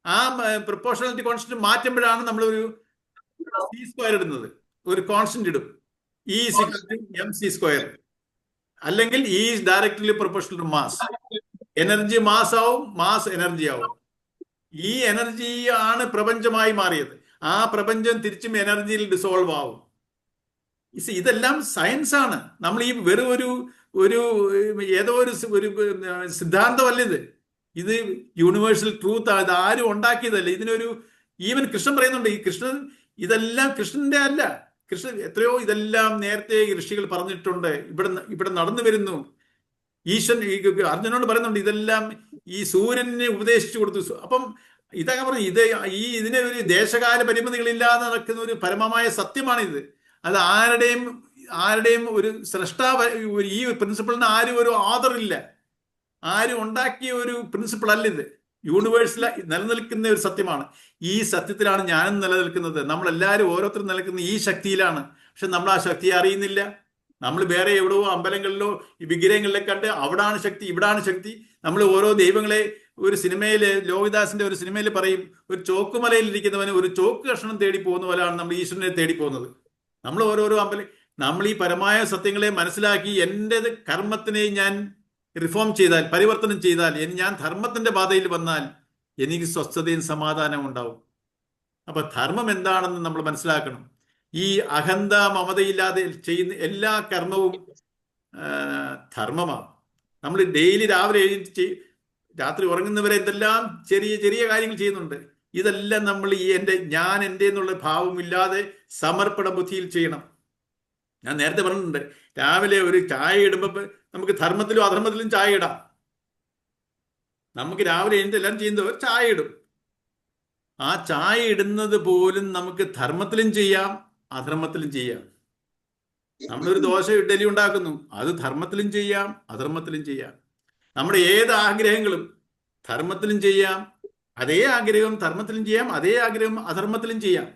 A: ആ പ്രൊപ്പോർഷണാലിറ്റി കോൺസ്റ്റന്റ് മാറ്റുമ്പോഴാണ് നമ്മൾ ഒരു c² ഇടുന്നത്, ഒരു കോൺസ്റ്റന്റ് ഇടും. E's equal to mc². അല്ലെങ്കിൽ E's directly proportional to mass. Energy mass ആവും, മാസ് എനർജി ആവും. ഈ എനർജി ആണ് പ്രപഞ്ചമായി മാറിയത്. ആ പ്രപഞ്ചം തിരിച്ചും എനർജിയിൽ ഡിസോൾവ് ആവും. ഇതെല്ലാം സയൻസ് ആണ്. നമ്മൾ ഈ വെറും ഏതോ ഒരു സിദ്ധാന്തമല്ല ഇത് യൂണിവേഴ്സൽ ട്രൂത്ത്. ഇത് ആരും ഉണ്ടാക്കിയതല്ല. ഇതിനൊരു ഈവൻ കൃഷ്ണൻ പറയുന്നുണ്ട്, ഈ കൃഷ്ണൻ ഇതെല്ലാം കൃഷ്ണന്റെ അല്ല. കൃഷ്ണൻ എത്രയോ ഇതെല്ലാം നേരത്തെ ഋഷികൾ പറഞ്ഞിട്ടുണ്ട്, ഇവിടെ നടന്നു വരുന്നു. ഈശ്വരൻ അർജുനോട് പറയുന്നുണ്ട്, ഇതെല്ലാം ഈ സൂര്യനെ ഉപദേശിച്ചു കൊടുത്തു. അപ്പം ഇതൊക്കെ പറഞ്ഞു, ഇതിനെ ഒരു ദേശകാല പരിമിതികളില്ലാതെ നടക്കുന്ന ഒരു പരമമായ സത്യമാണിത്. അത് ആരുടെയും ഒരു സ്രഷ്ടാവ്, ഈ പ്രിൻസിപ്പിളിന് ആരും ഒരു ഓതർ ഇല്ല, ആരും ഉണ്ടാക്കിയ ഒരു പ്രിൻസിപ്പിൾ അല്ല ഇത്. യൂണിവേഴ്സിൽ നിലനിൽക്കുന്ന ഒരു സത്യമാണ്. ഈ സത്യത്തിലാണ് ഞാനും നിലനിൽക്കുന്നത്. നമ്മളെല്ലാവരും ഓരോരുത്തരും നിലനിൽക്കുന്ന ഈ ശക്തിയിലാണ്. പക്ഷെ നമ്മൾ ആ ശക്തിയെ അറിയുന്നില്ല. നമ്മൾ വേറെ എവിടെയോ അമ്പലങ്ങളിലോ ഈ വിഗ്രഹങ്ങളിലെ കണ്ട് അവിടാണ് ശക്തി, ഇവിടാണ് ശക്തി. നമ്മൾ ഓരോ ദൈവങ്ങളെ ഒരു സിനിമയിൽ ലോഹിദാസിന്റെ ഒരു സിനിമയിൽ പറയും, ഒരു ചോക്കുമലയിൽ ഇരിക്കുന്നവന് ഒരു ചോക്ക് കഷ്ണം തേടി പോകുന്ന പോലെയാണ് നമ്മൾ ഈശ്വരനെ തേടി പോകുന്നത്. നമ്മൾ ഓരോരോ നമ്മൾ ഈ പരമായ സത്യങ്ങളെ മനസ്സിലാക്കി എൻ്റെ കർമ്മത്തിനെ ഞാൻ റിഫോം ചെയ്താൽ, പരിവർത്തനം ചെയ്താൽ, ഞാൻ ധർമ്മത്തിന്റെ പാതയിൽ വന്നാൽ എനിക്ക് സ്വസ്ഥതയും സമാധാനവും ഉണ്ടാവും. അപ്പൊ ധർമ്മം എന്താണെന്ന് നമ്മൾ മനസ്സിലാക്കണം. ഈ അഹന്ത മമതയില്ലാതെ ചെയ്യുന്ന എല്ലാ കർമ്മവും ധർമ്മമാണ്. നമ്മൾ ഡെയിലി രാവിലെ എഴുതി രാത്രി ഉറങ്ങുന്നവരെ എന്തെല്ലാം ചെറിയ ചെറിയ കാര്യങ്ങൾ ചെയ്യുന്നുണ്ട്. ഇതെല്ലാം നമ്മൾ ഞാൻ എൻ്റെ എന്നുള്ള ഭാവമില്ലാതെ സമർപ്പണ ബുദ്ധിയിൽ ചെയ്യണം. ഞാൻ നേരത്തെ പറഞ്ഞിട്ടുണ്ട്, രാവിലെ ഒരു ചായ ഇടുമ്പോൾ നമുക്ക് ധർമ്മത്തിലും അധർമ്മത്തിലും ചായ ഇടാം. നമുക്ക് രാവിലെ എല്ലാം ചെയ്യുന്നവർ ചായ ഇടും. ആ ചായ ഇടുന്നത് പോലും നമുക്ക് ധർമ്മത്തിലും ചെയ്യാം, അധർമ്മത്തിലും ചെയ്യാം. നമ്മളൊരു ദോശ ഇഡ്ഡലി ഉണ്ടാക്കുന്നു, അത് ധർമ്മത്തിലും ചെയ്യാം, അധർമ്മത്തിലും ചെയ്യാം. നമ്മുടെ ഏത് ആഗ്രഹങ്ങളും ധർമ്മത്തിലും ചെയ്യാം, അതേ ആഗ്രഹം ധർമ്മത്തിലും ചെയ്യാം, അതേ ആഗ്രഹം അധർമ്മത്തിലും ചെയ്യാം.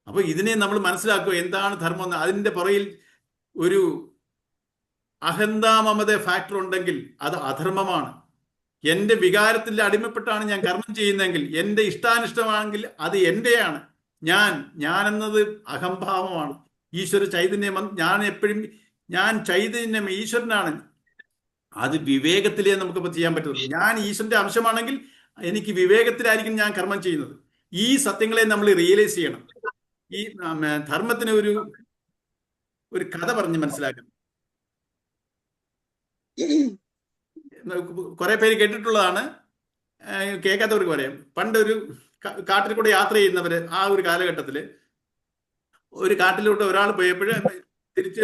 A: അപ്പൊ ഇതിനെ നമ്മൾ മനസ്സിലാക്കുക, എന്താണ് ധർമ്മം എന്ന്. അതിന്റെ പുറയിൽ ഒരു അഹന്താമമത ഫാക്ടർ ഉണ്ടെങ്കിൽ അത് അധർമ്മമാണ്. എൻ്റെ വികാരത്തിൽ അടിമപ്പെട്ടാണ് ഞാൻ കർമ്മം ചെയ്യുന്നതെങ്കിൽ, എൻ്റെ ഇഷ്ടാനിഷ്ടമാണെങ്കിൽ അത് എൻ്റെയാണ്. ഞാൻ എന്നത് അഹംഭാവമാണ്. ഈശ്വര ചൈതന്യം, ഞാൻ ചൈതന്യം ഈശ്വരനാണ്. അത് വിവേകത്തിലേ നമുക്കിപ്പോൾ ചെയ്യാൻ പറ്റുള്ളൂ. ഞാൻ ഈശ്വരന്റെ അംശമാണെങ്കിൽ എനിക്ക് വിവേകത്തിലായിരിക്കും ഞാൻ കർമ്മം ചെയ്യുന്നത്. ഈ സത്യങ്ങളെ നമ്മൾ റിയലൈസ് ചെയ്യണം. ഈ ധർമ്മത്തിന് ഒരു കഥ പറഞ്ഞ് മനസ്സിലാക്കണം. കുറെ പേര് കേട്ടിട്ടുള്ളതാണ്, കേൾക്കാത്തവർക്ക് പറയാം. പണ്ടൊരു കാട്ടിൽ കൂടെ യാത്ര ചെയ്യുന്നവര്, ആ ഒരു കാലഘട്ടത്തില് ഒരു കാട്ടിലൂടെ ഒരാൾ പോയപ്പോഴ് തിരിച്ച്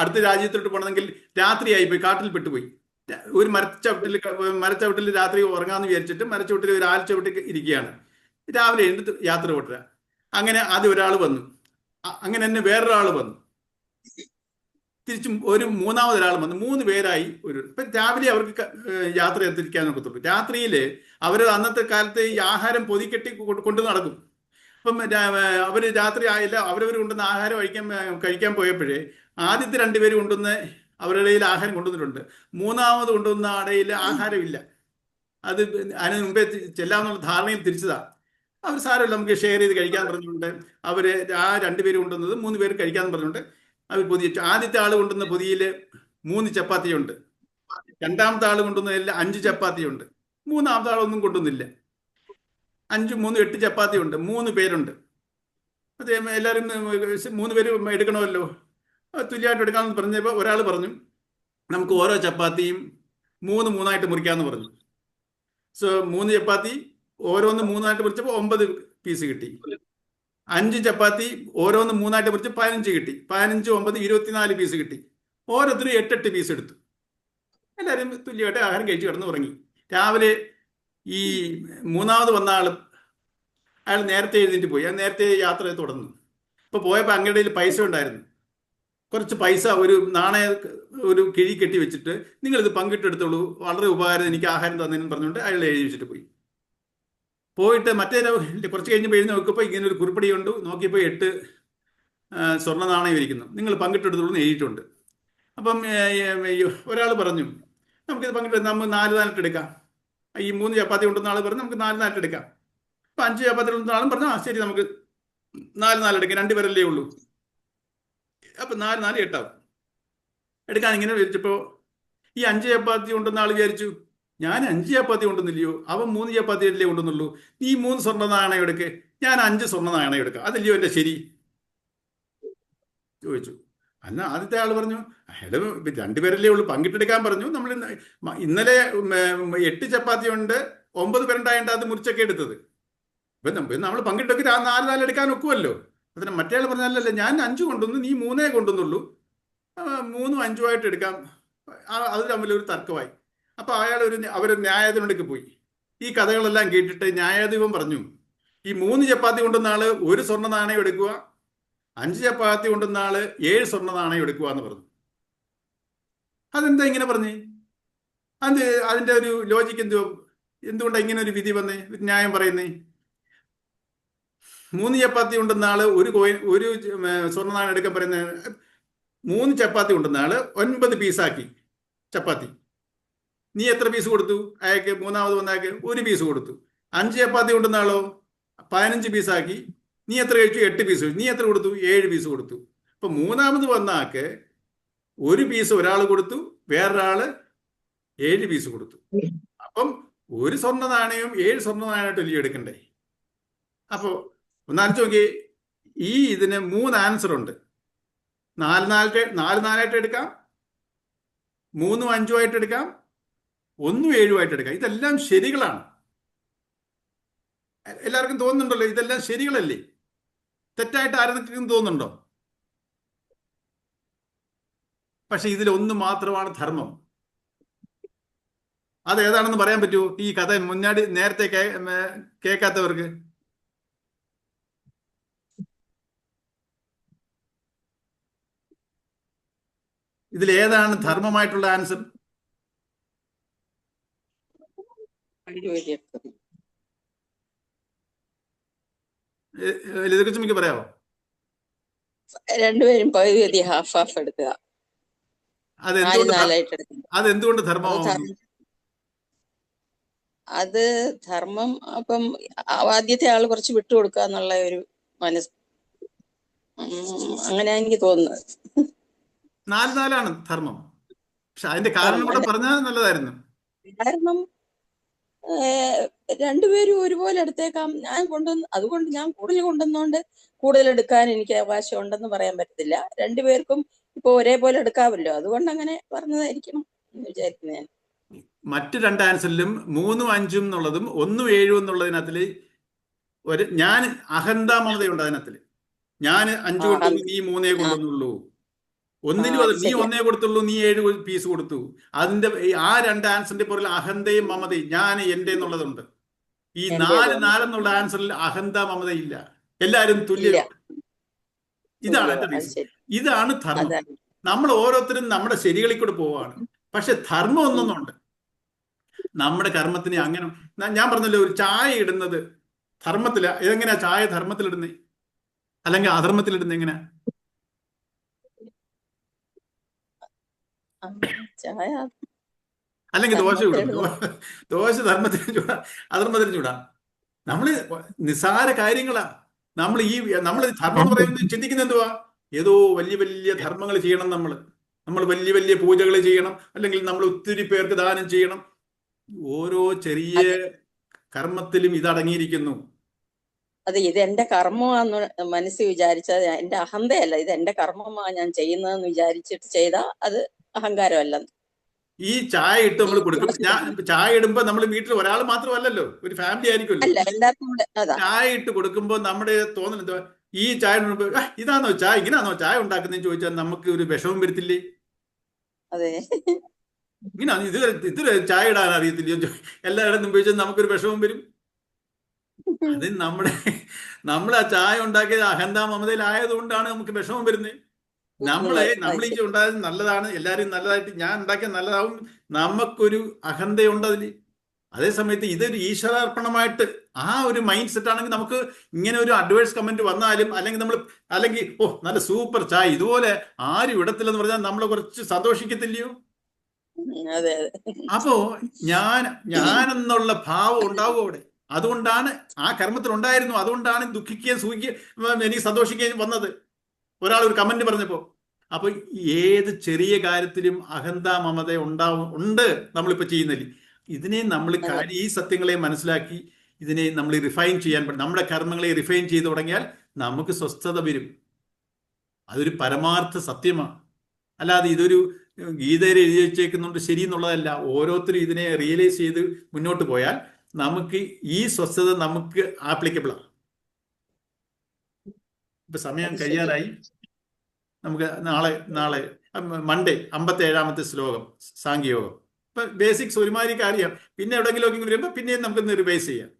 A: അടുത്ത രാജ്യത്തോട്ട് പോകണമെങ്കിൽ രാത്രിയായി പോയി, കാട്ടിൽ പെട്ടുപോയി. ഒരു മരച്ചവിട്ടിൽ രാത്രി ഉറങ്ങാന്ന് വിചാരിച്ചിട്ട് മരച്ചവിട്ടിൽ ഒരു ആൽച്ചവിട്ടി ഇരിക്കുകയാണ്. രാവിലെ എഴുന്നിട്ട് യാത്ര പോട്ടുക. അങ്ങനെ ആദ്യം ഒരാൾ വന്നു, അങ്ങനെ തന്നെ വേറൊരാൾ വന്നു, തിരിച്ചും ഒരു മൂന്നാമതൊരാൾ വന്നു. 3 പേരായി. ഇപ്പം രാവിലെ അവർക്ക് യാത്ര തിരിക്കാൻ നോക്കത്തുള്ളൂ. രാത്രിയിൽ അവർ അന്നത്തെ കാലത്ത് ഈ ആഹാരം പൊതിക്കെട്ടി കൊണ്ടു നടക്കും. അപ്പം അവർ രാത്രി ആയില്ല, അവരവർ കൊണ്ടുവന്ന ആഹാരം കഴിക്കാൻ പോയപ്പോഴേ ആദ്യത്തെ 2 പേര് കൊണ്ടുവന്ന് അവരുടെ ഇടയിൽ ആഹാരം കൊണ്ടുവന്നിട്ടുണ്ട്. മൂന്നാമത് കൊണ്ടുവന്ന ആടയിൽ ആഹാരമില്ല. അത് അതിന് മുമ്പേ ചെല്ലാമെന്നുള്ള ധാരണയിൽ തിരിച്ചതാ. അവർ സാരമില്ല, നമുക്ക് ഷെയർ ചെയ്ത് കഴിക്കാൻ പറഞ്ഞിട്ടുണ്ട്. അവര് ആ 2 പേര് കൊണ്ടുവന്നത് 3 പേര് കഴിക്കാന്ന് പറഞ്ഞിട്ടുണ്ട്. അവർ പൊതി, ആദ്യത്തെ ആൾ കൊണ്ടുവന്ന പൊതിയിൽ 3 ചപ്പാത്തിയുണ്ട്. രണ്ടാമത്തെ ആൾ കൊണ്ടുവന്നതിൽ 5 ചപ്പാത്തിയുണ്ട്. മൂന്നാമത്തെ ആളൊന്നും കൊണ്ടുവന്നില്ല. 5, 3, 8 ചപ്പാത്തിയുണ്ട്. 3 പേരുണ്ട്. അത് എല്ലാവരും 3 പേര് എടുക്കണമല്ലോ, തുല്യമായിട്ട് എടുക്കാമെന്ന് പറഞ്ഞപ്പോൾ ഒരാൾ പറഞ്ഞു, നമുക്ക് ഓരോ ചപ്പാത്തിയും 3 മുറിക്കാമെന്ന് പറഞ്ഞു. സോ 3 ചപ്പാത്തി ഓരോന്ന് 3 മുറിച്ചപ്പോൾ 9 പീസ് കിട്ടി. 5 ചപ്പാത്തി ഓരോന്ന് 3 മുറിച്ച് 15 കിട്ടി. 15, 9, 24 പീസ് കിട്ടി. ഓരോരുത്തരും 8 പീസ് എടുത്തു. എല്ലാവരും തുല്യമായിട്ട് ആഹാരം കഴിച്ച് കിടന്ന് ഉറങ്ങി. രാവിലെ ഈ മൂന്നാമത് വന്ന അയാൾ നേരത്തെ എഴുന്നേറ്റ് പോയി. അയാൾ നേരത്തെ യാത്ര തുടർന്നു. ഇപ്പോൾ പോയപ്പോൾ അങ്ങയുടെ പൈസ ഉണ്ടായിരുന്നു. കുറച്ച് പൈസ ഒരു കിഴി കെട്ടി വെച്ചിട്ട്, നിങ്ങളിത് പങ്കിട്ടെടുത്തോളൂ, വളരെ ഉപകാരം, എനിക്ക് ആഹാരം തന്നതിനും പറഞ്ഞുകൊണ്ട് അയാൾ എഴുതി വെച്ചിട്ട് പോയി. പോയിട്ട് കുറച്ച് കഴിഞ്ഞപ്പോൾ എഴുതി നോക്കിയപ്പോൾ ഇങ്ങനെ ഒരു കുറിപ്പടി കൊണ്ട് നോക്കിയപ്പോൾ 8 സ്വർണ്ണ നാണയം ഇരിക്കുന്നു. നിങ്ങൾ പങ്കിട്ടെടുത്തോളൂ എന്ന് എഴുതിയിട്ടുണ്ട്. അപ്പം ഒരാൾ പറഞ്ഞു, നമുക്കിത് പങ്കിട്ട് നമ്മൾ 4 എടുക്കാം. ഈ 3 ചപ്പാത്തി കൊണ്ടുവന്ന ആൾ പറഞ്ഞു, നമുക്ക് 4 എടുക്കാം. അപ്പം 5 ചപ്പാത്തി കൊണ്ടുവന്ന ആളും പറഞ്ഞു, ശരി, നമുക്ക് 4 എടുക്കാം, 2 പേരല്ലേ ഉള്ളൂ. അപ്പം 4 8 എടുക്കാൻ ഇങ്ങനെ വിചാരിച്ചപ്പോൾ ഈ 5 ചപ്പാത്തി കൊണ്ടുവന്ന ആൾ വിചാരിച്ചു, ഞാൻ 5 ചപ്പാത്തി കൊണ്ടുവന്നില്ലയോ, അവൻ 3 ചപ്പാത്തി അല്ലേ കൊണ്ടുവന്നുള്ളൂ, നീ 3 സ്വർണ്ണ നാണയം എടുക്ക്, ഞാൻ 5 സ്വർണ്ണ നാണയം എടുക്കാം, അതല്ലയോ എൻ്റെ ശരി ചോദിച്ചു. അന്ന് ആദ്യത്തെ ആൾ പറഞ്ഞു, അയാൾ 2 പേരല്ലേ ഉള്ളൂ, പങ്കിട്ടെടുക്കാൻ പറഞ്ഞു. നമ്മൾ ഇന്നലെ 8 ചപ്പാത്തി ഉണ്ട്, 9 പേരുണ്ടായിട്ട് അത് മുറിച്ചൊക്കെ എടുത്തത്. ഇപ്പം നമ്മൾ പങ്കിട്ടൊക്കെ 4 എടുക്കാൻ ഒക്കുമല്ലോ. അതിന് മറ്റേ ആൾ പറഞ്ഞാലല്ലേ, ഞാൻ 5 കൊണ്ടുവന്നു, നീ 3 കൊണ്ടുവന്നുള്ളൂ, 3ഉം 5ഉമായിട്ട് എടുക്കാം. അത് തമ്മിലൊരു തർക്കമായി. അപ്പൊ അവർ ന്യായാധിപനോടേക്ക് പോയി. ഈ കഥകളെല്ലാം കേട്ടിട്ട് ന്യായാധിപൻ പറഞ്ഞു, ഈ 3 ചപ്പാത്തി കൊണ്ടുവന്ന ആള് 1 സ്വർണ്ണ നാണയം എടുക്കുക, 5 ചപ്പാത്തി കൊണ്ടുവന്ന ആള് 7 സ്വർണ്ണ നാണയം എടുക്കുക എന്ന് പറഞ്ഞു. അതെന്താ ഇങ്ങനെ പറഞ്ഞേ? അതിന്റെ ഒരു ലോജിക്ക് എന്തുകൊണ്ടാണ് ഇങ്ങനെ ഒരു വിധി വന്നേ, ന്യായം പറയുന്നേ? 3 ചപ്പാത്തി കൊണ്ടുവന്ന ആള് ഒരു സ്വർണ്ണ നാണയം എടുക്കാൻ പറയുന്ന, 3 ചപ്പാത്തി കൊണ്ടുവന്ന ആള് 9 പീസാക്കി ചപ്പാത്തി. നീ എത്ര പീസ് കൊടുത്തു? അയാൾക്ക് മൂന്നാമത് വന്ന അയാൾക്ക് ഒരു പീസ് കൊടുത്തു. 5 ചപ്പാത്തി കൊണ്ടുവന്ന ആളോ 15 പീസാക്കി. നീ എത്ര കഴിച്ചു? 8 പീസ് കഴിച്ചു. നീ എത്ര കൊടുത്തു? 7 പീസ് കൊടുത്തു. അപ്പൊ മൂന്നാമത് വന്ന ആൾക്ക് ഒരു പീസ് ഒരാൾ കൊടുത്തു, വേറൊരാള് 7 പീസ് കൊടുത്തു. അപ്പം ഒരു സ്വർണ്ണ നാണയവും 7 സ്വർണ്ണ നാണയമായിട്ട് വലിയ എടുക്കണ്ടേ? അപ്പോ ഒന്നാലോചിച്ച് നോക്കി, ഈ ഇതിന് 3 ആൻസർ ഉണ്ട്. 4 നാലായിട്ട് എടുക്കാം, 3 5 ആയിട്ട് എടുക്കാം, 1 7 ആയിട്ട് എടുക്കാം. ഇതെല്ലാം ശരികളാണ്. എല്ലാവർക്കും തോന്നുന്നുണ്ടല്ലോ ഇതെല്ലാം ശരികളല്ലേ? തെറ്റായിട്ട് ആരെങ്കിലും തോന്നുന്നുണ്ടോ? പക്ഷെ ഇതിലൊന്ന് മാത്രമാണ് ധർമ്മം. അത് ഏതാണെന്ന് പറയാൻ പറ്റുമോ ഈ കഥ മുന്നാടി നേരത്തെ കേൾക്കാത്തവർക്ക്? ഇതിലേതാണ് ധർമ്മമായിട്ടുള്ള ആൻസർ? ലളിതകുറിച്ച് പറയാമോ?
B: രണ്ടുപേരും പകുതി ഹാഫ് ഹാഫ് എടുക്കുക.
A: അതെന്തുകൊണ്ട് ധർമ്മമാവുന്നു?
B: അത് ധർമ്മം അപ്പം ആദ്യത്തെ ആള് കുറച്ച് വിട്ടുകൊടുക്കുക എന്നുള്ള ഒരു മനസ്സ്, അങ്ങനെ എനിക്ക് തോന്നുന്നത്.
A: 4-4 ധർമ്മം. പക്ഷെ അതിന്റെ കാരണം കൂടെ പറഞ്ഞാൽ നല്ലതായിരുന്നു.
B: കാരണം രണ്ടുപേരും ഒരുപോലെ എടുത്തേക്കാം. അതുകൊണ്ട് ഞാൻ കൂടുതൽ കൊണ്ടുവന്നോണ്ട് കൂടുതൽ എടുക്കാൻ എനിക്ക് അവകാശം ഉണ്ടെന്ന് പറയാൻ പറ്റത്തില്ല. രണ്ടുപേർക്കും ഇപ്പൊ ഒരേപോലെ എടുക്കാമല്ലോ, അതുകൊണ്ട് അങ്ങനെ പറഞ്ഞതായിരിക്കണം എന്ന് വിചാരിക്കുന്നു ഞാൻ.
A: മറ്റു 2 ആൻസറിലും 3 5 എന്നുള്ളതും 1 7 എന്നുള്ളതിനകത്തില് ഞാൻ അഹന്താ മമതയുണ്ട്. അതിനകത്തില് ഞാൻ 5 കൊണ്ടുവന്നു, നീ 3 കൊണ്ടുവന്നുള്ളൂ. ഒന്നിനും നീ 1 കൊടുത്തുള്ളൂ, നീ 7 പീസ് കൊടുത്തു. അതിന്റെ ആ 2 ആൻസറിന്റെ പുറകിൽ അഹന്തയും മമതയും ഞാൻ എന്റെ എന്നുള്ളതുണ്ട്. ഈ 4 എന്നുള്ള ആൻസറിൽ അഹന്ത മമതയില്ല. എല്ലാരും തുല്യ. ഇതാണ് എന്റെ റീസൺ. ഇതാണ് ധർമ്മം. നമ്മൾ ഓരോരുത്തരും നമ്മുടെ ശരികളിൽ കൂടെ പോവാണ്. പക്ഷെ ധർമ്മം ഒന്നൊന്നുണ്ട്. നമ്മുടെ കർമ്മത്തിന് അങ്ങനെ ഞാൻ പറഞ്ഞല്ലോ, ഒരു ചായ ഇടുന്നത് ധർമ്മത്തില. ഇതെങ്ങനെയാ ചായ ധർമ്മത്തിലിടുന്നേ അല്ലെങ്കിൽ അധർമ്മത്തിലിടുന്നേ? എങ്ങനെയാ? അല്ലെങ്കിൽ ദോശ ചൂടും. ദോശ ധർമ്മത്തിന് ചൂടാ, അധർമ്മത്തിന് ചൂടാ. നമ്മള് നിസ്സാര കാര്യങ്ങളാ. നമ്മൾ ധർമ്മം എന്ന് പറയുന്നത് ചിന്തിക്കുന്നത് എന്തുവാ? ഏതോ വലിയ വലിയ ധർമ്മങ്ങൾ ചെയ്യണം. നമ്മൾ വലിയ വലിയ പൂജകൾ ചെയ്യണം, അല്ലെങ്കിൽ നമ്മൾ ഒത്തിരി പേർക്ക് ദാനം ചെയ്യണം. ഓരോ ചെറിയ കർമ്മത്തിലും ഇതടങ്ങിയിരിക്കുന്നു.
B: അതെ, ഇത് എന്റെ കർമ്മമാന്ന് മനസ്സിൽ വിചാരിച്ചത് എന്റെ അഹന്തയല്ല. ഇത് എന്റെ കർമ്മമാണ് ഞാൻ ചെയ്യുന്നതെന്ന് വിചാരിച്ചിട്ട് ചെയ്താ അത് അഹങ്കാരമല്ല.
A: ഈ ചായ ഇട്ട് നമ്മൾ കൊടുക്കും. ചായ ഇടുമ്പോ നമ്മൾ വീട്ടിൽ ഒരാൾ മാത്രമല്ലല്ലോ, ഒരു ഫാമിലി ആയിരിക്കുമല്ലോ. ചായ ഇട്ട് കൊടുക്കുമ്പോ നമ്മുടെ തോന്നുന്നത് ഈ ചായ ഇതാണോ ചായ, ഇങ്ങനെയാണോ ചായ ഉണ്ടാക്കുന്നതെന്ന് ചോദിച്ചാൽ നമുക്ക് ഒരു വിഷമം വരത്തില്ലേ?
B: അതെ,
A: ഇങ്ങനെയാണ് ഇത് ചായ ഇടാൻ അറിയത്തില്ലയോ എല്ലായിടത്തും ചോദിച്ചാൽ നമുക്കൊരു വിഷമം വരും. അത് നമ്മൾ ആ ചായ ഉണ്ടാക്കിയത് അഹന്താ മമതയിലായതുകൊണ്ടാണ് നമുക്ക് വിഷമം വരുന്നത്. നമ്മൾ ഈ ഉണ്ടായത് നല്ലതാണ്, എല്ലാവരും നല്ലതായിട്ട് ഞാൻ ഉണ്ടാക്കിയ നല്ലതാവും, നമുക്കൊരു അഹന്തയുണ്ട് അതിൽ. അതേ സമയത്ത് ഇതൊരു ഈശ്വരാർപ്പണമായിട്ട് ആ ഒരു മൈൻഡ് സെറ്റ് ആണെങ്കിൽ നമുക്ക് ഇങ്ങനെ ഒരു അഡ്വേഴ്സ് കമന്റ് വന്നാലും അല്ലെങ്കിൽ ഓ നല്ല സൂപ്പർ ചായ ഇതുപോലെ ആരും ഇടത്തില്ലെന്ന് പറഞ്ഞാൽ നമ്മൾ കുറച്ച് സന്തോഷിക്കത്തില്ലയോ? അപ്പോ ഞാനെന്നുള്ള ഭാവം ഉണ്ടാവും അവിടെ. അതുകൊണ്ടാണ് ആ കർമ്മത്തിൽ ഉണ്ടായിരുന്നു. അതുകൊണ്ടാണ് ദുഃഖിക്കുകയും സുഖിക്കുകയും എനിക്ക് സന്തോഷിക്കുകയും വന്നത് ഒരാൾ ഒരു കമന്റ് പറഞ്ഞപ്പോ. അപ്പൊ ഏത് ചെറിയ കാര്യത്തിലും അഹന്ത മമത ഉണ്ട് നമ്മളിപ്പോ ചെയ്യുന്നില്ല. ഇതിനെ നമ്മൾ ഈ സത്യങ്ങളെ മനസ്സിലാക്കി ഇതിനെ നമ്മൾ റിഫൈൻ ചെയ്യാൻ നമ്മുടെ കർമ്മങ്ങളെ റിഫൈൻ ചെയ്തു തുടങ്ങിയാൽ നമുക്ക് സ്വസ്ഥത വരും. അതൊരു പരമാർത്ഥ സത്യമാണ്. അല്ലാതെ ഇതൊരു ഗീതയിൽ എഴുതി വെച്ചേക്കുന്നുണ്ട് ശരി എന്നുള്ളതല്ല. ഓരോരുത്തരും ഇതിനെ റിയലൈസ് ചെയ്ത് മുന്നോട്ട് പോയാൽ നമുക്ക് ഈ സ്വസ്ഥത നമുക്ക് ആപ്ലിക്കബിളാണ്. ഇപ്പൊ സമയം കഴിയാറായി. നമുക്ക് നാളെ മൺഡേ 57ാമത്തെ ശ്ലോകം സാഖ്യയോഗം. ഇപ്പൊ ബേസിക്സ് ഒരുമാതിരി അറിയാം. പിന്നെ എവിടെയെങ്കിലും വരുമ്പോ പിന്നെയും നമുക്കൊന്ന് റിവൈസ് ചെയ്യാം.